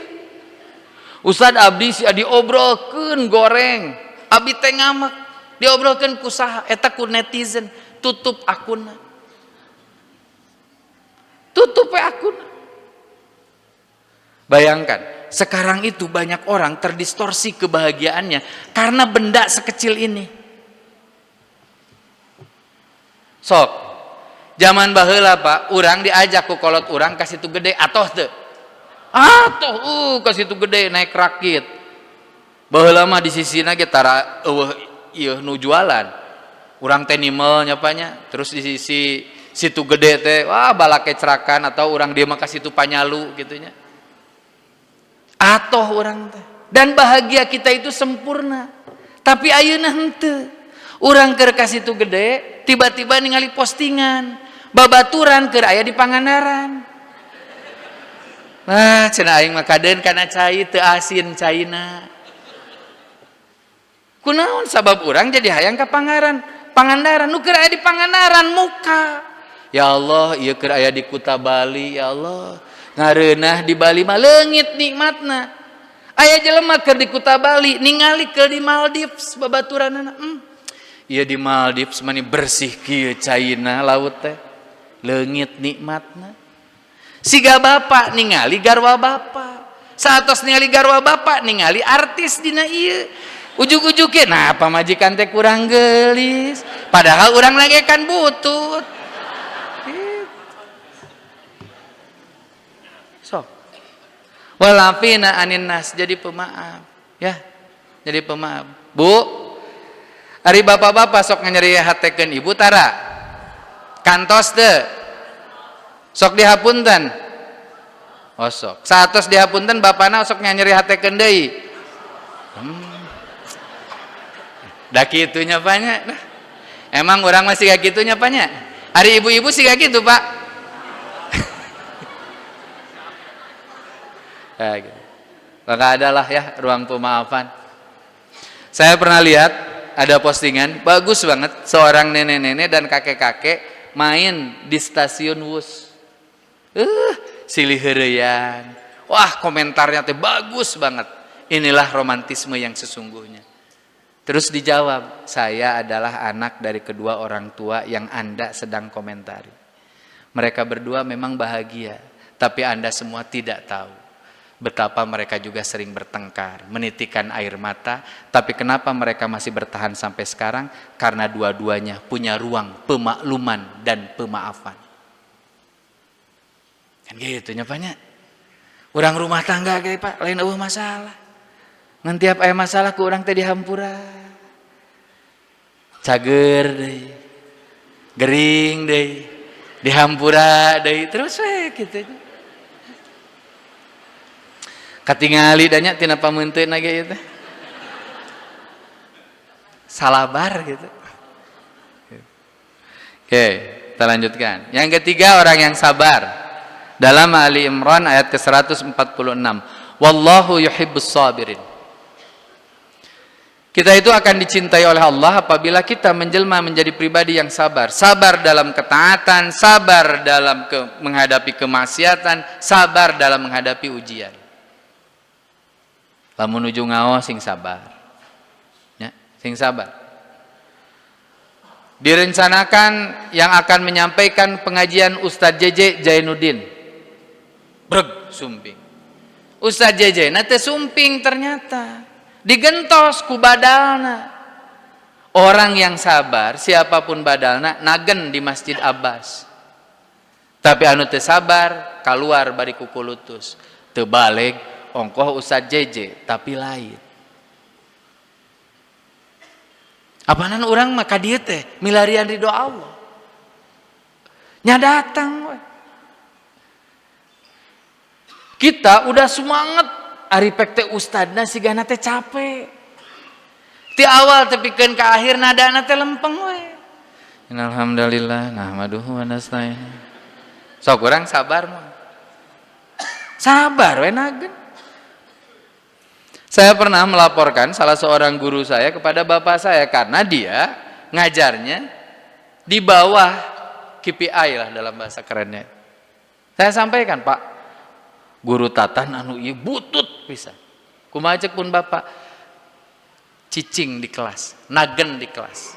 Ustad abdi sia diobrolkeun goreng, abdi teh ngamak, diobrolkeun ku saha? Eta ku netizen, tutup akunna. Tutup akunna. Bayangkan, sekarang itu banyak orang terdistorsi kebahagiaannya karena benda sekecil ini. Sok, zaman baheula Pak, urang diajak ku kolot urang ka situ gede atoh teu? Atoh, ka situ gede naik rakit. Baheula mah di sisina ge tara eueuh ieu nu jualan. Urang teh nimel nyapanya, terus di sisi situ gede teh wah balake cerakan atau urang dia mah ka situ Panyalu gitu nya. Atoh urang teh. Dan bahagia kita itu sempurna. Tapi ayeuna henteu. Urang keur ka situ gede, tiba-tiba ningali postingan, babaturan keur aya di Pangandaran. Nah, cenah aing mah kadeun kana cai teu asin caina. Kunaon sabab urang jadi hayang ka Pangandaran, nu keur aya di Pangandaran muka. Ya Allah, ieu keur aya di Kuta Bali, ya Allah. Ngareunah di Bali mah leungit nikmatna. Aya jelema keur di Kuta Bali ningali keur di Maldives babaturanna. Ieu di Maldives mah bersih kieu caina laut teh. Leungit nikmatna. Siga bapak ningali garwa bapak, saatos ningali garwa bapak ningali artis dina ieu. Ujug-ujugke nah pamajikan teh kurang geulis, padahal urang lagi kan butut. Sok. Walafina anin nas, jadi pemaaf ya. Jadi pemaaf. Bu, ari bapak-bapak sok nganyerihatekeun ibu tara. Kantos teu? Sok dihapunten. Oh sok. Saatos dihapunten bapana sok nyerihatekeun deui. Da kitu nya panya. Nah, emang urang masih kayak gitu nya panya. Ari ibu-ibu sih kayak gitu, Pak. Ya, gitu. Maka adalah ya ruang pemaafan. Saya pernah lihat ada postingan bagus banget seorang nenek-nenek dan kakek-kakek main di stasiun Wus. Silih heureuyan. Wah, komentarnya teh bagus banget. Inilah romantisme yang sesungguhnya. Terus dijawab, saya adalah anak dari kedua orang tua yang Anda sedang komentari. Mereka berdua memang bahagia, tapi Anda semua tidak tahu betapa mereka juga sering bertengkar, menitikan air mata. Tapi kenapa mereka masih bertahan sampai sekarang? Karena dua-duanya punya ruang pemakluman dan pemaafan. Kan gitu nyapanya. Urang rumah tangga kayak Pak, lain eueuh masalah. Ngan tiap aya masalah ku urang teh dihampura. Cager deui. Gering deui. Dihampura deui terus we kitu. Katingali da nya tina pameunteunna ge teh. Salabar gitu. Oke, kita lanjutkan. Yang ketiga orang yang sabar. Dalam Ali Imran ayat ke-146. Wallahu yuhibbus sabirin. Kita itu akan dicintai oleh Allah apabila kita menjelma menjadi pribadi yang sabar. Sabar dalam ketaatan, sabar dalam menghadapi kemaksiatan, sabar dalam menghadapi ujian. Lamun nuju ngaos sing sabar. Ya, sing sabar. Direncanakan yang akan menyampaikan pengajian Ustadz JJ Jainuddin. Breg, sumping. Ustadz JJ, nate sumping ternyata. Digentos ku badalna. Orang yang sabar siapapun badalna nagen di Masjid Abbas. Tapi anu teu sabar keluar bari ku kulutus. Teu balik ongkoh Ustadz JJ tapi lain. Apaanan urang mah ka dieu teh milarian ridho Allah. Nya datang we. Kita udah semangat ari pek teh ustadna sigana teh capek. Ti awal tepikeun ka akhir nadana teh lempeng we. Alhamdulillah nahmaduhu wa nasta'in. Sok urang sabar mah. Sabar we nagen. Saya pernah melaporkan salah seorang guru saya kepada bapak saya karena dia ngajarnya di bawah KPI lah dalam bahasa kerennya. Saya sampaikan, Pak, guru tatan anu ieu butut pisan. Kumaha ceuk pun bapak cicing di kelas, nagen di kelas.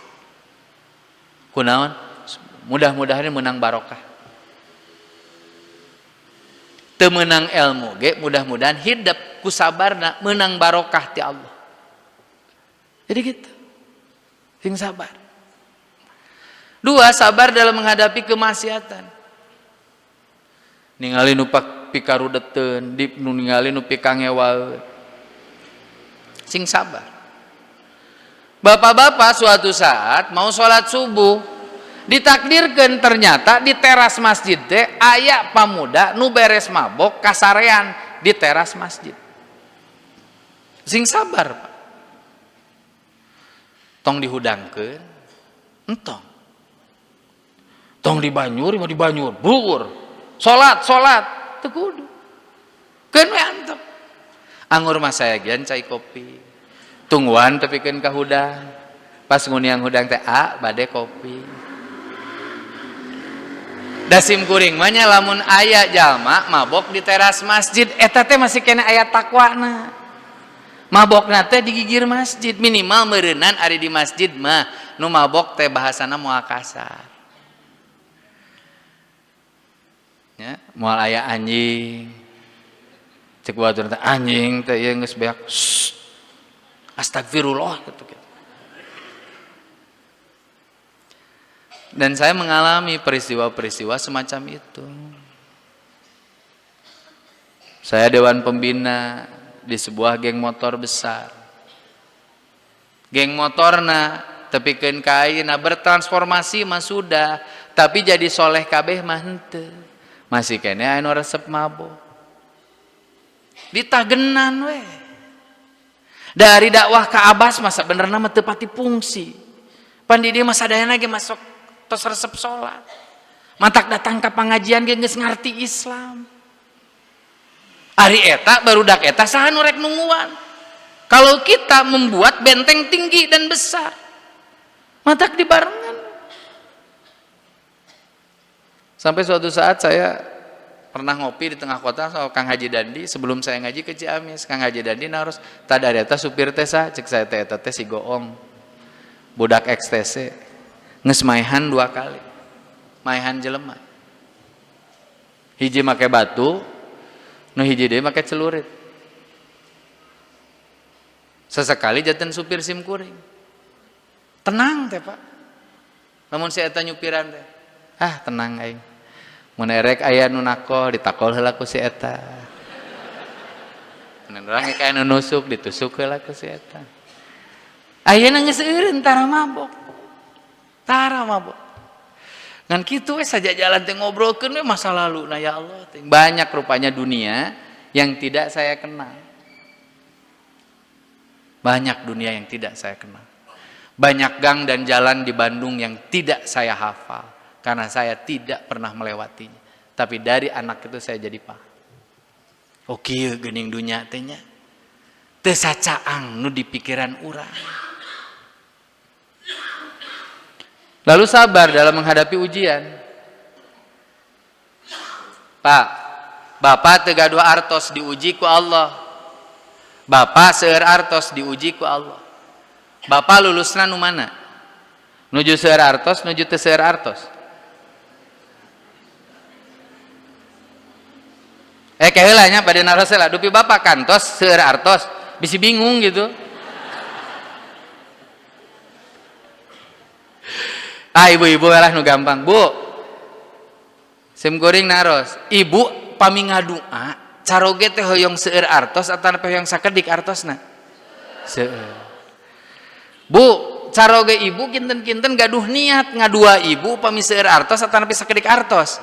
Kunaon? Mudah-mudahan menang barokah. Teu meunang ilmu ge mudah-mudahan hidup ku sabarna menang barokah ti Allah. Jadi gitu. Sing sabar. Dua, sabar dalam menghadapi kemaksiatan. Ningali nu pikarudeteun, ningali nu pikangewaeun. Sing sabar. Bapak-bapak suatu saat mau sholat subuh, ditakdirkan ternyata di teras masjid teh aya pamuda nu beres mabok kasarean di teras masjid. Sing sabar, Pak. Tong dihudangkeun, entong. Tong di Banyur, mau di Banyur, buur. Salat teu kudu. Keun we antep. Anggur mah saya gian cai kopi. Tungguan tepikeun ka hudang. Pas nguniang hudang teh bade kopi. Dasim kuring mah nya lamun aya jalma mabok di teras masjid eta teh masih kena aya takwana. Mabokna teh digigir masjid, minimal meureunan ari di masjid mah nu mabok teh bahasana moal kasar. Ya, moal aya anjing. Cek batur teh anjing teh ieu geus beak. Astagfirullah gitu. Dan saya mengalami peristiwa-peristiwa semacam itu. Saya dewan pembina di sebuah geng motor besar. Geng motorna tepikeun ka ayeuna bertransformasi mah sudah, tapi jadi soleh kabeh mah henteu. Masih kene anu resep mabok. Ditagenan we. Dari dakwah ka Abbas masa benerna mah teu pati fungsi. Pan di dieu mah sadayana ge masuk tos resep sholat. Mantak datang ke pengajian ge geus ngarti Islam. Ari eta barudak eta saha nu rek nungguan. Kalau kita membuat benteng tinggi dan besar, mantak dibarengan. Sampai suatu saat saya pernah ngopi di tengah kota sama Kang Haji Dandi sebelum saya ngaji ke Ciamis. Kang Haji Dandi naros tada eta supir teh sa cek saya teh eta teh si Goong budak ekstase geus maehan 2 kali maehan jelema hiji make batu nu hiji deui make celurit sesekali janten supir sim kuring tenang teh Pak lamun si eta nyupiran teh tenang aing mun erek aya nu nakol ditakol heula ku si eta. Mun urang kayak nu nusuk ditusuk heula ku si eta. Ayeuna geus eureun tara mabok. Tara mabok. Ngan kitu we saja jalan teh ngobrolkeun we masa lalu na ya Allah. Banyak rupanya dunia yang tidak saya kenal. Banyak dunia yang tidak saya kenal. Banyak gang dan jalan di Bandung yang tidak saya hafal. Karena saya tidak pernah melewatinya. Tapi dari anak itu saya jadi paham. Oke, geuning dunya teh nya. Teu sacaang nu di pikiran urang. Lalu sabar dalam menghadapi ujian. Pak, Bapak teu gaduh artos diuji ku Allah. Bapak seueur artos diuji ku Allah. Bapak lulusna nu mana? Nuju seueur artos, nuju teu seueur artos? Kaheula nya pada naros lah dupi bapak kantos seueur artos bisi bingung gitu. Ibu-ibu lah nu gampang. Bu, sim kuring naros. Ibu pami ngadua caroge teh hoyong seueur artos atawa hoyong sakedik artosna? Seueur. Bu, caroge ibu kinten-kinten gaduh niat ngadua ibu pami seueur artos atawa sakedik artos?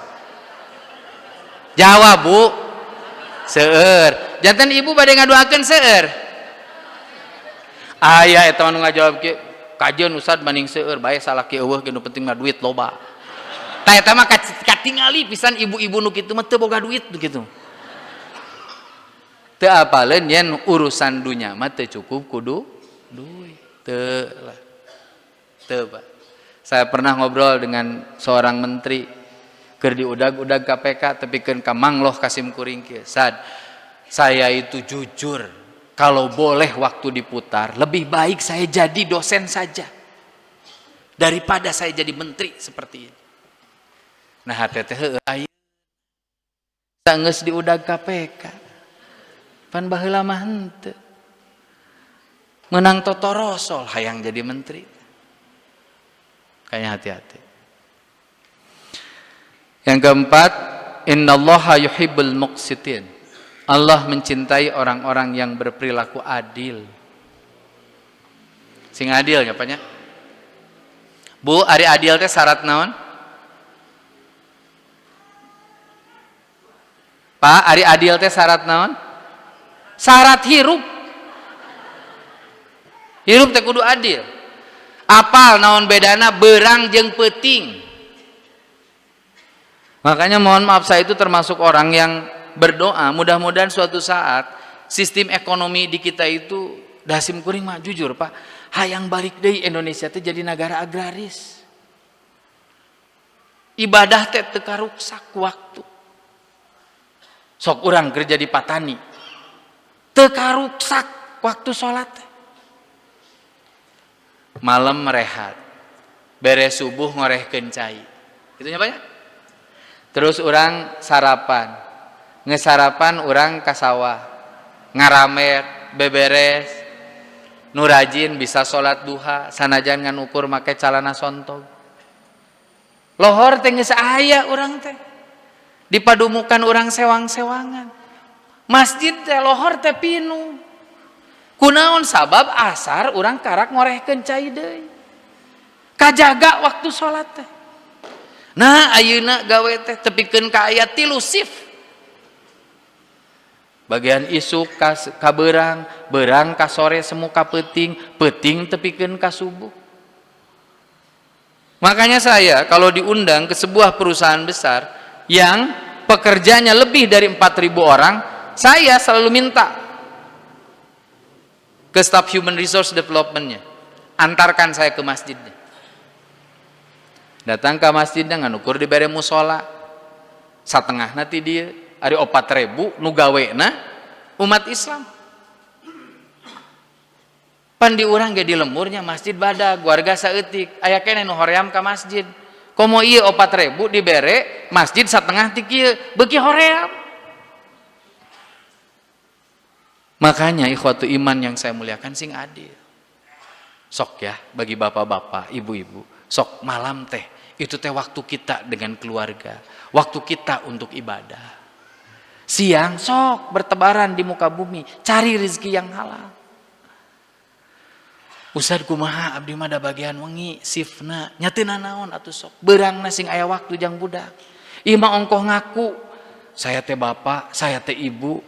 Jawab, Bu. Seueur. Janten ibu bade ngaduakeun seueur. Aya eta nu ngajawab kieu, kajeun Ustad banding seueur bae salaki eueuh ge nu penting mah duit loba. Tah eta mah katingali pisan ibu-ibu nu kitu mah teu boga duit nu kitu. Teu apaleun yen urusan dunya mah teu cukup kudu duit. Teu lah. Teu, Pak. Saya pernah ngobrol dengan seorang menteri keur diudag-udag KPK tepikeun ka mangloh Kasim Kuring kieu. Sad, saya itu jujur kalau boleh waktu diputar lebih baik saya jadi dosen saja daripada saya jadi menteri seperti ini. Nah hate teh heueuh aya geus diudag KPK pan baheula mah henteu menang totorosol hayang jadi menteri. Kayaknya hati-hati. Yang keempat, innallaha yuhibbul muqsitin. Allah mencintai orang-orang yang berperilaku adil. Sing adil nya Pak nya. Bu, ari adil teh syarat naon? Pak, ari adil teh syarat naon? Syarat hirup. Hirup teh kudu adil. Apal naon bedana beurang jeung peuting. Makanya mohon maaf saya itu termasuk orang yang berdoa mudah-mudahan suatu saat sistem ekonomi di kita itu Dasim Kuring mah jujur Pak hayang balik deui Indonesia teh jadi negara agraris. Ibadah teh teu karuksak waktu. Sok urang kerja di Patani. Teu karuksak waktu salat teh. Malam merehat. Beres subuh ngorehkeun cai. Itu nya Pak ya? Terus orang sarapan, ngesarapan orang ka sawah, ngaramer, beberes, nu rajin bisa sholat duha, sanajan ngan ukur make calana sontog. Lohor teh geus aya urang teh, dipadumukan orang sewang-sewangan. Masjid teh lohor teh pinu. Kunaon sabab asar orang karak ngorehkeun cai deui. Kajaga waktu sholat teh. Nah ayeuna gawe teh tepikeun ka aya 3 shift. Bagian isuk ka beurang, beurang ka sore semu ka peuting, peuting tepikeun ka subuh. Makanya saya kalau diundang ke sebuah perusahaan besar yang pekerjanya lebih dari 4.000 orang, saya selalu minta ke staf human resource development-nya, antarkan saya ke masjidnya. Datang ke masjidnya nganukur di bare musola satengah nanti dia ari 4.000 nu gawena umat Islam. Pan di urang ge di lemurnya masjid badag warga saeutik aya keneh nu hoream ka masjid. Komo ieu 4.000 dibere masjid satengah ti kieu beuki hoream. Makanya ikhwatu iman yang saya muliakan sing adil. Sok ya bagi bapak-bapak, ibu-ibu, sok malam teh itu teh waktu kita dengan keluarga, waktu kita untuk ibadah. Siang sok bertebaran di muka bumi, cari rezeki yang halal. Ustad kumaha abdi mah da bagian wengi sifna nyateuna naon atuh sok beurangna sing aya waktu jang budak. Ieu mah ongkoh ngaku saya teh bapak, saya teh ibu,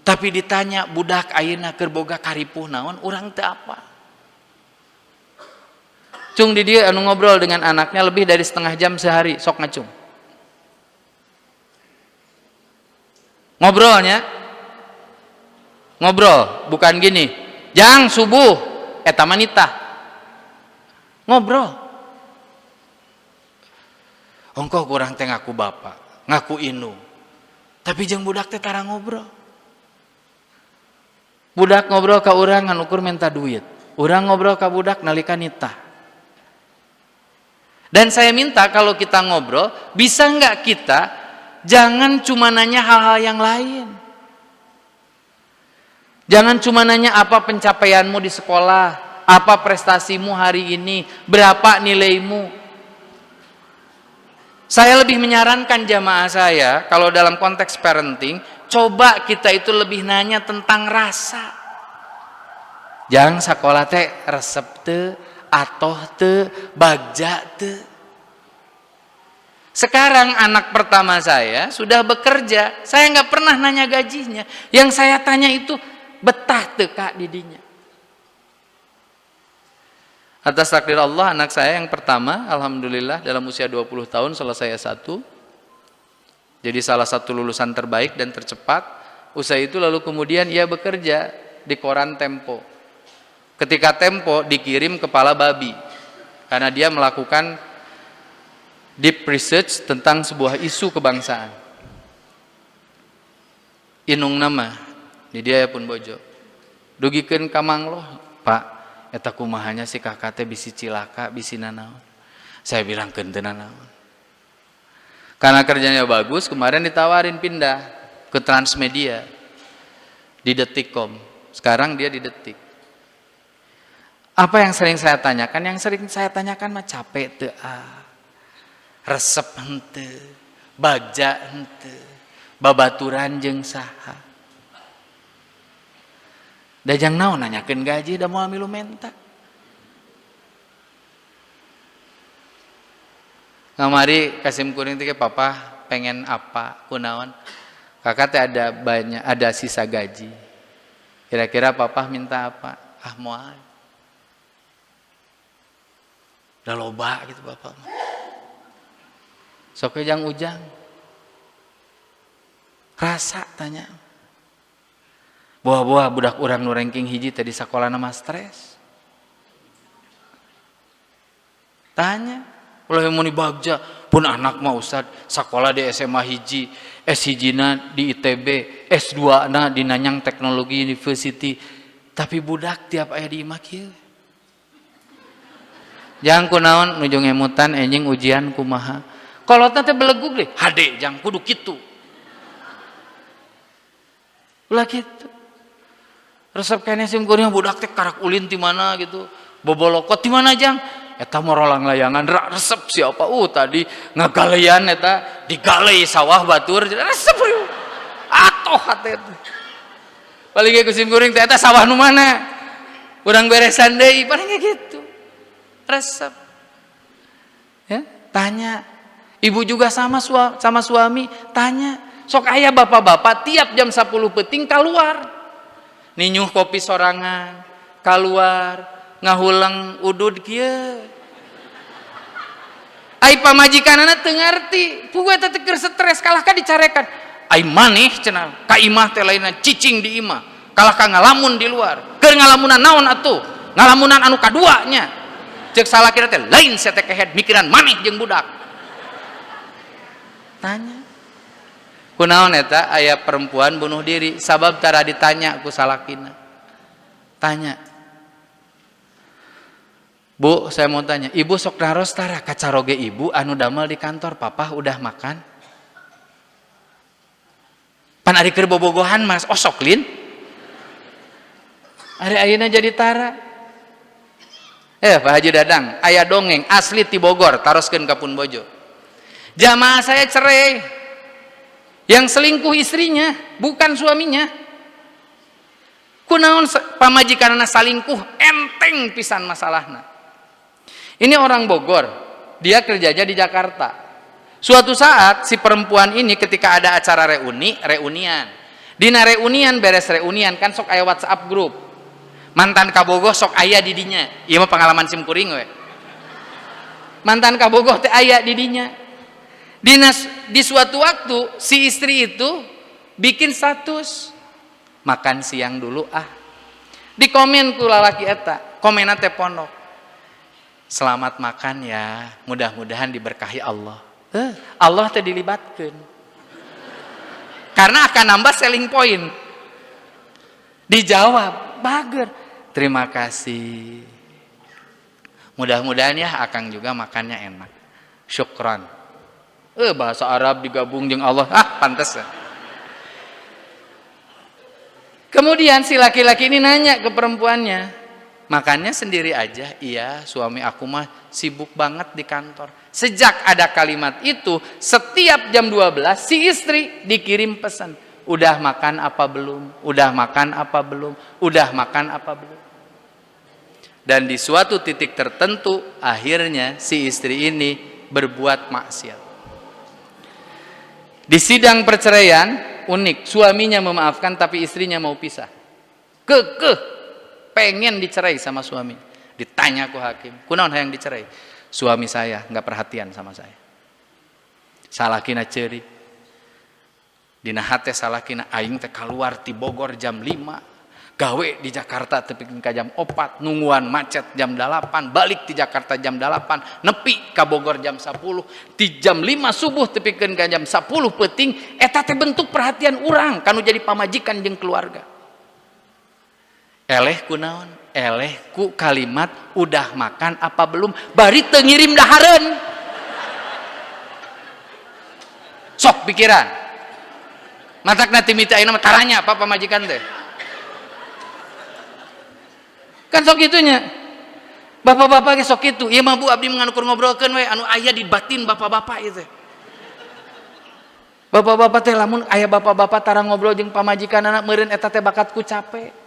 tapi ditanya budak ayeuna keur boga karipuh naon urang teh apa. Cung di dieu anu ngobrol dengan anaknya lebih dari setengah jam sehari sok ngacung. Ngobrolnya ngobrol bukan gini jang subuh eta manita ngobrol ongkoh kurang teh ngaku bapak ngaku indung tapi jeung budak teh tara ngobrol. Budak ngobrol ka urang ngan ukur minta duit, urang ngobrol ka budak nalika nitah. Dan saya minta kalau kita ngobrol bisa nggak kita jangan cuma nanya hal-hal yang lain. Jangan cuma nanya apa pencapaianmu di sekolah, apa prestasimu hari ini, berapa nilaimu. Saya lebih menyarankan jamaah saya, kalau dalam konteks parenting, coba kita itu lebih nanya tentang rasa. Jangan sekolah teh resep teu, atoh teu, bagja teu. Sekarang anak pertama saya sudah bekerja, saya nggak pernah nanya gajinya. Yang saya tanya itu, betah teu Kak didinya. Atas takdir Allah anak saya yang pertama alhamdulillah dalam usia 20 tahun selesai S1. Jadi salah satu lulusan terbaik dan tercepat. Usai itu lalu kemudian ia bekerja di koran Tempo. Ketika Tempo dikirim kepala babi karena dia melakukan deep research tentang sebuah isu kebangsaan. Inung nama di dia pun bojo dugikeun ka mangloh Pak eta kumahanya si kakak teh bisi cilaka bisi nanaon. Saya bilang keun teu nanaon. Karena kerjanya bagus kemarin ditawarin pindah ke Transmedia di Detikcom. Sekarang dia di Detik. Apa yang sering saya tanyakan? Yang sering saya tanyakan mah capek teu resep henteu, bagja henteu, babaturan jeung saha. Dajang naon nanyakeun gaji da moal milu menta. Ngamari Kasim kuring teh papa pengen apa kunaon? Kakak teh ada sisa gaji. Kira-kira papa minta apa? Ah moal. Da loba gitu bapak mah. Sok jang ujang. Rasa tanya. Buah-buah budak urang nu ranking hiji tadi sakola nama stres. Tanya, ulah mun bagja pun anak mah Ustad sakola di SMA hiji, S1-na di ITB, S2-na di Nanyang Technology University. Tapi budak tiap aya di imah kieu. Jang kunaon nuju ngemutan enjing ujian kumaha. Kolotna teh belegug deh, hade jang kudu kitu. Ulah kitu. Resep kene sim kuring budak teh karak ulin ti mana gitu. Bobolokot di mana jang? Eta mah rolang layangan resep siapa? Tadi ngagalean eta digalei sawah batur resep yuk. Atoh hate teh. Paling ge kusim kuring teh eta sawah nu mana? Urang beresan deui paling gitu. Resep. Ya, tanya. Ibu juga sama suami tanya. Sok aya bapak-bapak tiap jam 10 peting keluar. Ninyuh kopi sorangan, keluar, ngahuleng udud kieu. Ai pamajikanana teu ngarti, puguh eta teh keur stres kalah ka dicarekan. Ai maneh cenah, ka imah teh lainna cicing di imah, kalah ka ngalamun di luar. Keur ngalamunan naon atuh? Ngalamunan anu kaduanya. Ceuk salakina teh lain saya teh kehed mikiran maneh jeung budak. Tanya. Kunaon eta aya perempuan bunuh diri sabab tara ditanya ku salakina. Tanya. Bu, saya mau tanya, ibu sok naros tara kacaroge ibu anu damel di kantor, papa udah makan? Pan ari keur bobogohan mas, oh sok lin. Ari ayeuna jadi tara. Pak Haji Dadang, aya dongeng asli ti Bogor, taroskeun ka Pun Bojo. Jamaah saya cerai. Yang selingkuh istrinya, bukan suaminya. Kunaon pamajikanana salingkuh, enteng pisan masalahna. Ini orang Bogor, dia kerjanya di Jakarta. Suatu saat si perempuan ini ketika ada acara reunian. Dina reunian beres reunian kan sok aya WhatsApp grup. Mantan kabogoh sok aya di dinya. Ieu mah pengalaman simkuring we. Mantan kabogoh teh aya di dinya. Di suatu waktu si istri itu bikin status makan siang dulu ah. Di komen ku lalaki eta, komenna teh pondok. Selamat makan ya, mudah-mudahan diberkahi Allah. Allah teh dilibatkeun. Karena akan nambah selling point. Dijawab, bager. Terima kasih. Mudah-mudahan ya akang juga makannya enak. Syukran. Bahasa Arab digabung jeung Allah. Pantes. Kemudian si laki-laki ini nanya ke perempuannya. Makannya sendiri aja. Iya, suami aku mah sibuk banget di kantor. Sejak ada kalimat itu, setiap jam 12 si istri dikirim pesan. Udah makan apa belum? Udah makan apa belum? Udah makan apa belum? Dan di suatu titik tertentu, akhirnya si istri ini berbuat maksiat. Di sidang perceraian, unik. Suaminya memaafkan tapi istrinya mau pisah. Pengen dicerai sama suami. Ditanya ku hakim, kunaon hayang dicerai? Suami saya nggak perhatian sama saya. Salakina ceuri. Dina hate salakina aing teh kaluar ti Bogor jam 5, gawe di Jakarta tepikeun ka jam 4, nungguan macet jam 8, balik di Jakarta jam 8, nepi ka Bogor jam 10, di jam 5 subuh tepikeun ka jam 10 peuting, eta teh bentuk perhatian urang kanu jadi pamajikan jeung keluarga. Eleh kunaon? Eleh ku kalimat udah makan apa belum? Bari teu ngirim dahareun. Sok pikiran. Matakna ti mita ayeuna mah taranya apa pamajikan teh. Kan sok itunya. Bapak-bapak ge sok kitu. Ieu mah Bu abdi menganukur ngobrolkeun we anu aya di batin bapak-bapak ieu teh. Bapak-bapak teh lamun aya bapak-bapak tara ngobrol jeung pamajikanana meureun eta teh bakat ku capek.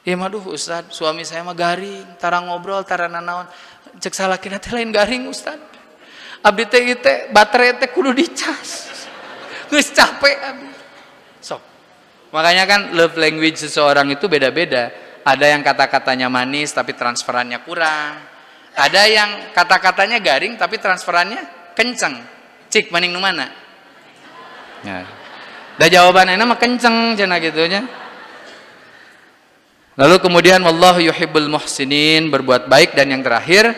Ya maduh Ustad, suami saya mah garing, tara ngobrol, tara nanaon. Cek salakina teh lain garing Ustad. Abdi teh baterai teh kudu dicas. Geus capek abdi. Sok. Makanya kan love language seseorang itu beda-beda. Ada yang kata-katanya manis tapi transferannya kurang. Ada yang kata-katanya garing tapi transferannya kenceng. Cik maning nu mana? Ya. Da jawabannya mah kenceng cenah gitunya. Lalu kemudian wallahu yuhibbul muhsinin, berbuat baik. Dan yang terakhir,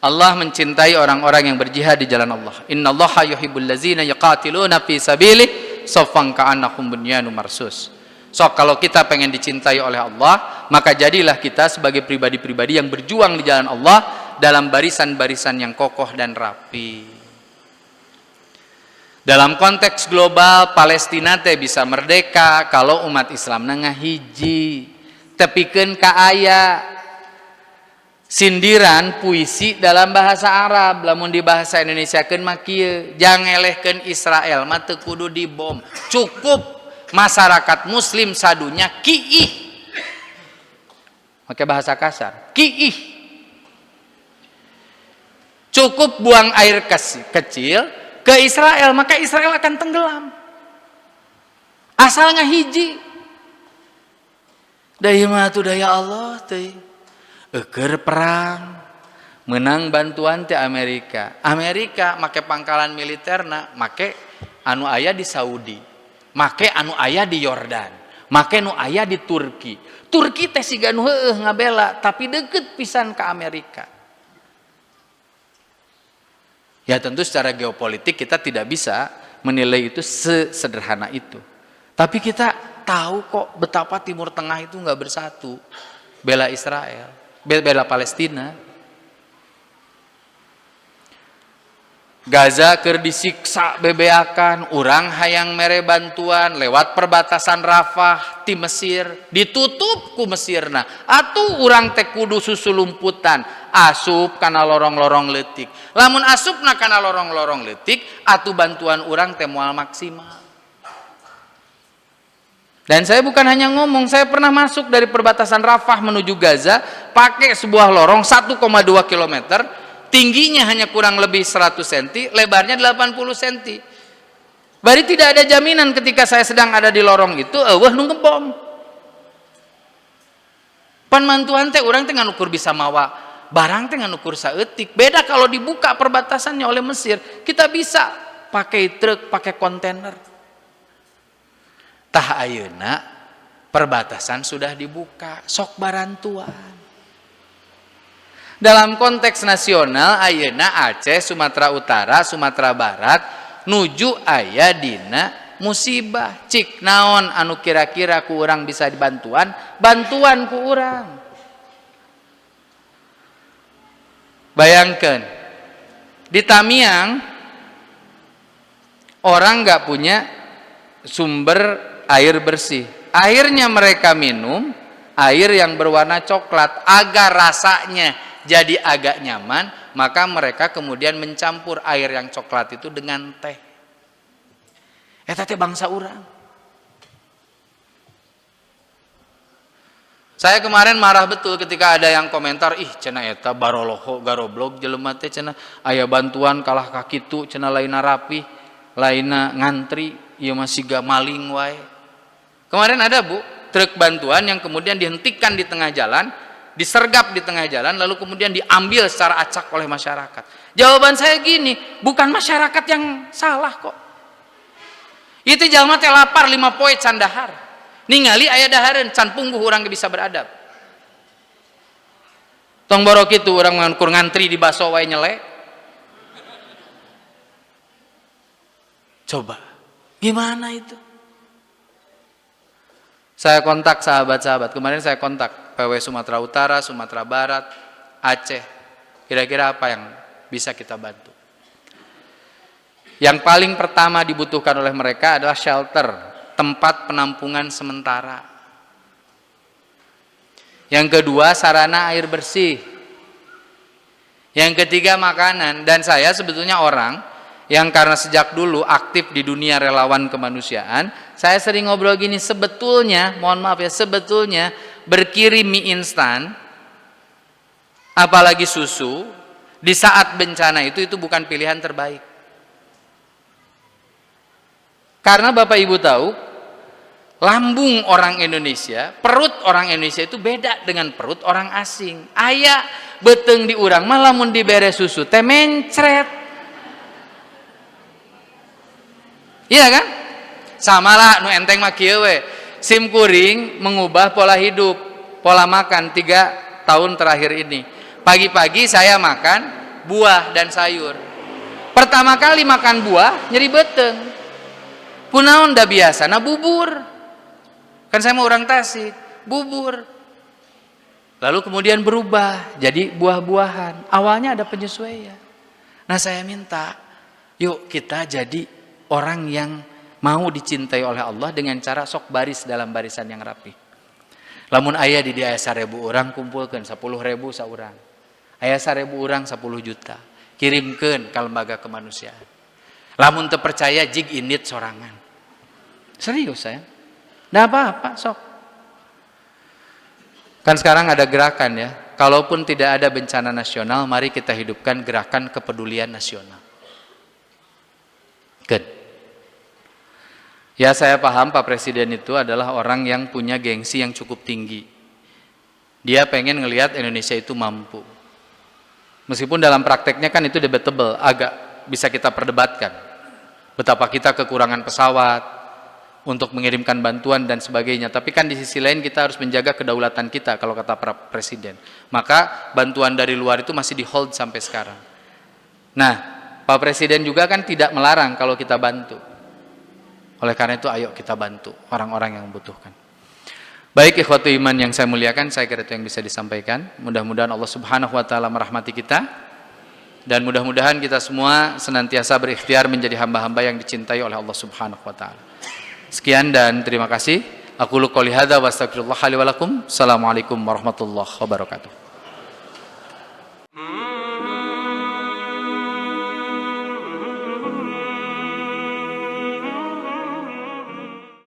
Allah mencintai orang-orang yang berjihad di jalan Allah. Innallaha yuhibbul ladzina yuqatiluna fi sabilihi saffan ka'annahum bunyanun marsus. So kalau kita pengen dicintai oleh Allah, maka jadilah kita sebagai pribadi-pribadi yang berjuang di jalan Allah dalam barisan-barisan yang kokoh dan rapi. Dalam konteks global, Palestina teh bisa merdeka kalau umat Islam ngahiji. Tepikeun ka aya sindiran puisi dalam bahasa Arab, lamun di bahasa Indonesiakeun mah kieu, jang elehkeun Israel mah teu kudu dibom. Cukup masyarakat muslim sadunya kiih. Pakai bahasa kasar, kiih. Cukup buang air kecil ke Israel, maka Israel akan tenggelam. Asal ngahiji. Daya mah tu daya Allah teh. Eukeur perang, menang bantuan ti Amerika. Amerika make pangkalan militerna, make anu aya di Saudi, make anu aya di Yordan, make anu aya di Turki. Turki teh siga nu heueuh ngabela, tapi deukeut pisan ka Amerika. Ya tentu secara geopolitik kita tidak bisa menilai itu sesederhana itu. Tapi kita tahu kok betapa Timur Tengah itu nggak bersatu, bela Israel, bela Palestina. Gaza keur disiksa bebeakan, urang hayang mere bantuan lewat perbatasan Rafah ti Mesir, ditutup ku Mesirna. Atuh urang teh kudu susulumputan, asup kana lorong-lorong leutik. Lamun asupna kana lorong-lorong leutik, atuh bantuan urang teh moal maksimal. Dan saya bukan hanya ngomong, saya pernah masuk dari perbatasan Rafah menuju Gaza pakai sebuah lorong 1,2 km. Tingginya hanya kurang lebih 100 cm, lebarnya 80 cm. Bari tidak ada jaminan ketika saya sedang ada di lorong itu, eueuh nu ngebom. Pan mantuan teh urang teh nganukur bisa mawa barang teh nganukur saeutik. Beda kalau dibuka perbatasannya oleh Mesir, kita bisa pakai truk, pakai kontainer. Tah ayeuna perbatasan sudah dibuka, sok barantuan. Dalam konteks nasional ayeuna Aceh, Sumatera Utara, Sumatera Barat nuju aya dina musibah. Cik naon anu kira-kira ku urang bisa dibantuan, bantuan ku urang. Bayangkan di Tamiang orang nggak punya sumber air bersih. Airnya mereka minum air yang berwarna coklat agar rasanya jadi agak nyaman, maka mereka kemudian mencampur air yang coklat itu dengan teh. Eta teh bangsa urang. Saya kemarin marah betul ketika ada yang komentar, ih cenah eta baroloho garoblog jelema teh cenah aya bantuan kalah ka kitu cenah laina rapi, laina ngantri, ieu mah siga maling wae. Kemarin ada Bu, truk bantuan yang kemudian dihentikan di tengah jalan, disergap di tengah jalan, lalu kemudian diambil secara acak oleh masyarakat. Jawaban saya gini, bukan masyarakat yang salah kok. Itu jalma teh lapar 5 poe can dahar. Ningali aya dahareun can pungguh urang bisa beradab. Tong boro kitu urang ngukur ngantri di baso wae nyelek. Coba, gimana itu? Saya kontak sahabat-sahabat. Kemarin saya kontak PW Sumatera Utara, Sumatera Barat, Aceh. Kira-kira apa yang bisa kita bantu? Yang paling pertama dibutuhkan oleh mereka adalah shelter, tempat penampungan sementara. Yang kedua, sarana air bersih. Yang ketiga, makanan. Dan saya sebetulnya orang yang karena sejak dulu aktif di dunia relawan kemanusiaan, saya sering ngobrol gini, sebetulnya, mohon maaf ya, sebetulnya berkirim mie instan, apalagi susu, di saat bencana itu bukan pilihan terbaik. Karena Bapak Ibu tahu, lambung orang Indonesia, perut orang Indonesia itu beda dengan perut orang asing. Aya beteng di urang mah lamun dibere susu teh mencret. Iya kan? Sama lah nu enteng mah kieu we. Sim kuring mengubah pola hidup, pola makan 3 tahun terakhir ini. Pagi-pagi saya makan buah dan sayur. Pertama kali makan buah nyeri beteng. Kunaon da biasa na bubur. Kan saya mau orang Tasik, bubur. Lalu kemudian berubah jadi buah-buahan. Awalnya ada penyesuaian. Nah, saya minta, yuk kita jadi orang yang mau dicintai oleh Allah dengan cara sok baris dalam barisan yang rapi. Lamun aya di dia 1000 orang kumpulkan 10.000 saurang. Aya 1000 orang 10 juta. Kirimkeun ka lembaga kemanusiaan. Lamun teu percaya jig indit sorangan. Serius saya. Nggak apa-apa sok. Kan sekarang ada gerakan ya. Kalaupun tidak ada bencana nasional, mari kita hidupkan gerakan kepedulian nasional. Good. Ya, saya paham Pak Presiden itu adalah orang yang punya gengsi yang cukup tinggi. Dia pengen ngelihat Indonesia itu mampu. Meskipun dalam prakteknya kan itu debatable, agak bisa kita perdebatkan. Betapa kita kekurangan pesawat untuk mengirimkan bantuan dan sebagainya. Tapi kan di sisi lain kita harus menjaga kedaulatan kita kalau kata Pak Presiden. Maka bantuan dari luar itu masih di hold sampai sekarang. Nah, Pak Presiden juga kan tidak melarang kalau kita bantu. Oleh karena itu ayo kita bantu orang-orang yang membutuhkan. Baik ikhwatu iman yang saya muliakan, saya kira itu yang bisa disampaikan. Mudah-mudahan Allah Subhanahu wa taala merahmati kita dan mudah-mudahan kita semua senantiasa berikhtiar menjadi hamba-hamba yang dicintai oleh Allah Subhanahu wa taala. Sekian dan terima kasih. Aqulu qouli hadza wa astaghfirullah li wa lakum. Assalamualaikum warahmatullahi wabarakatuh.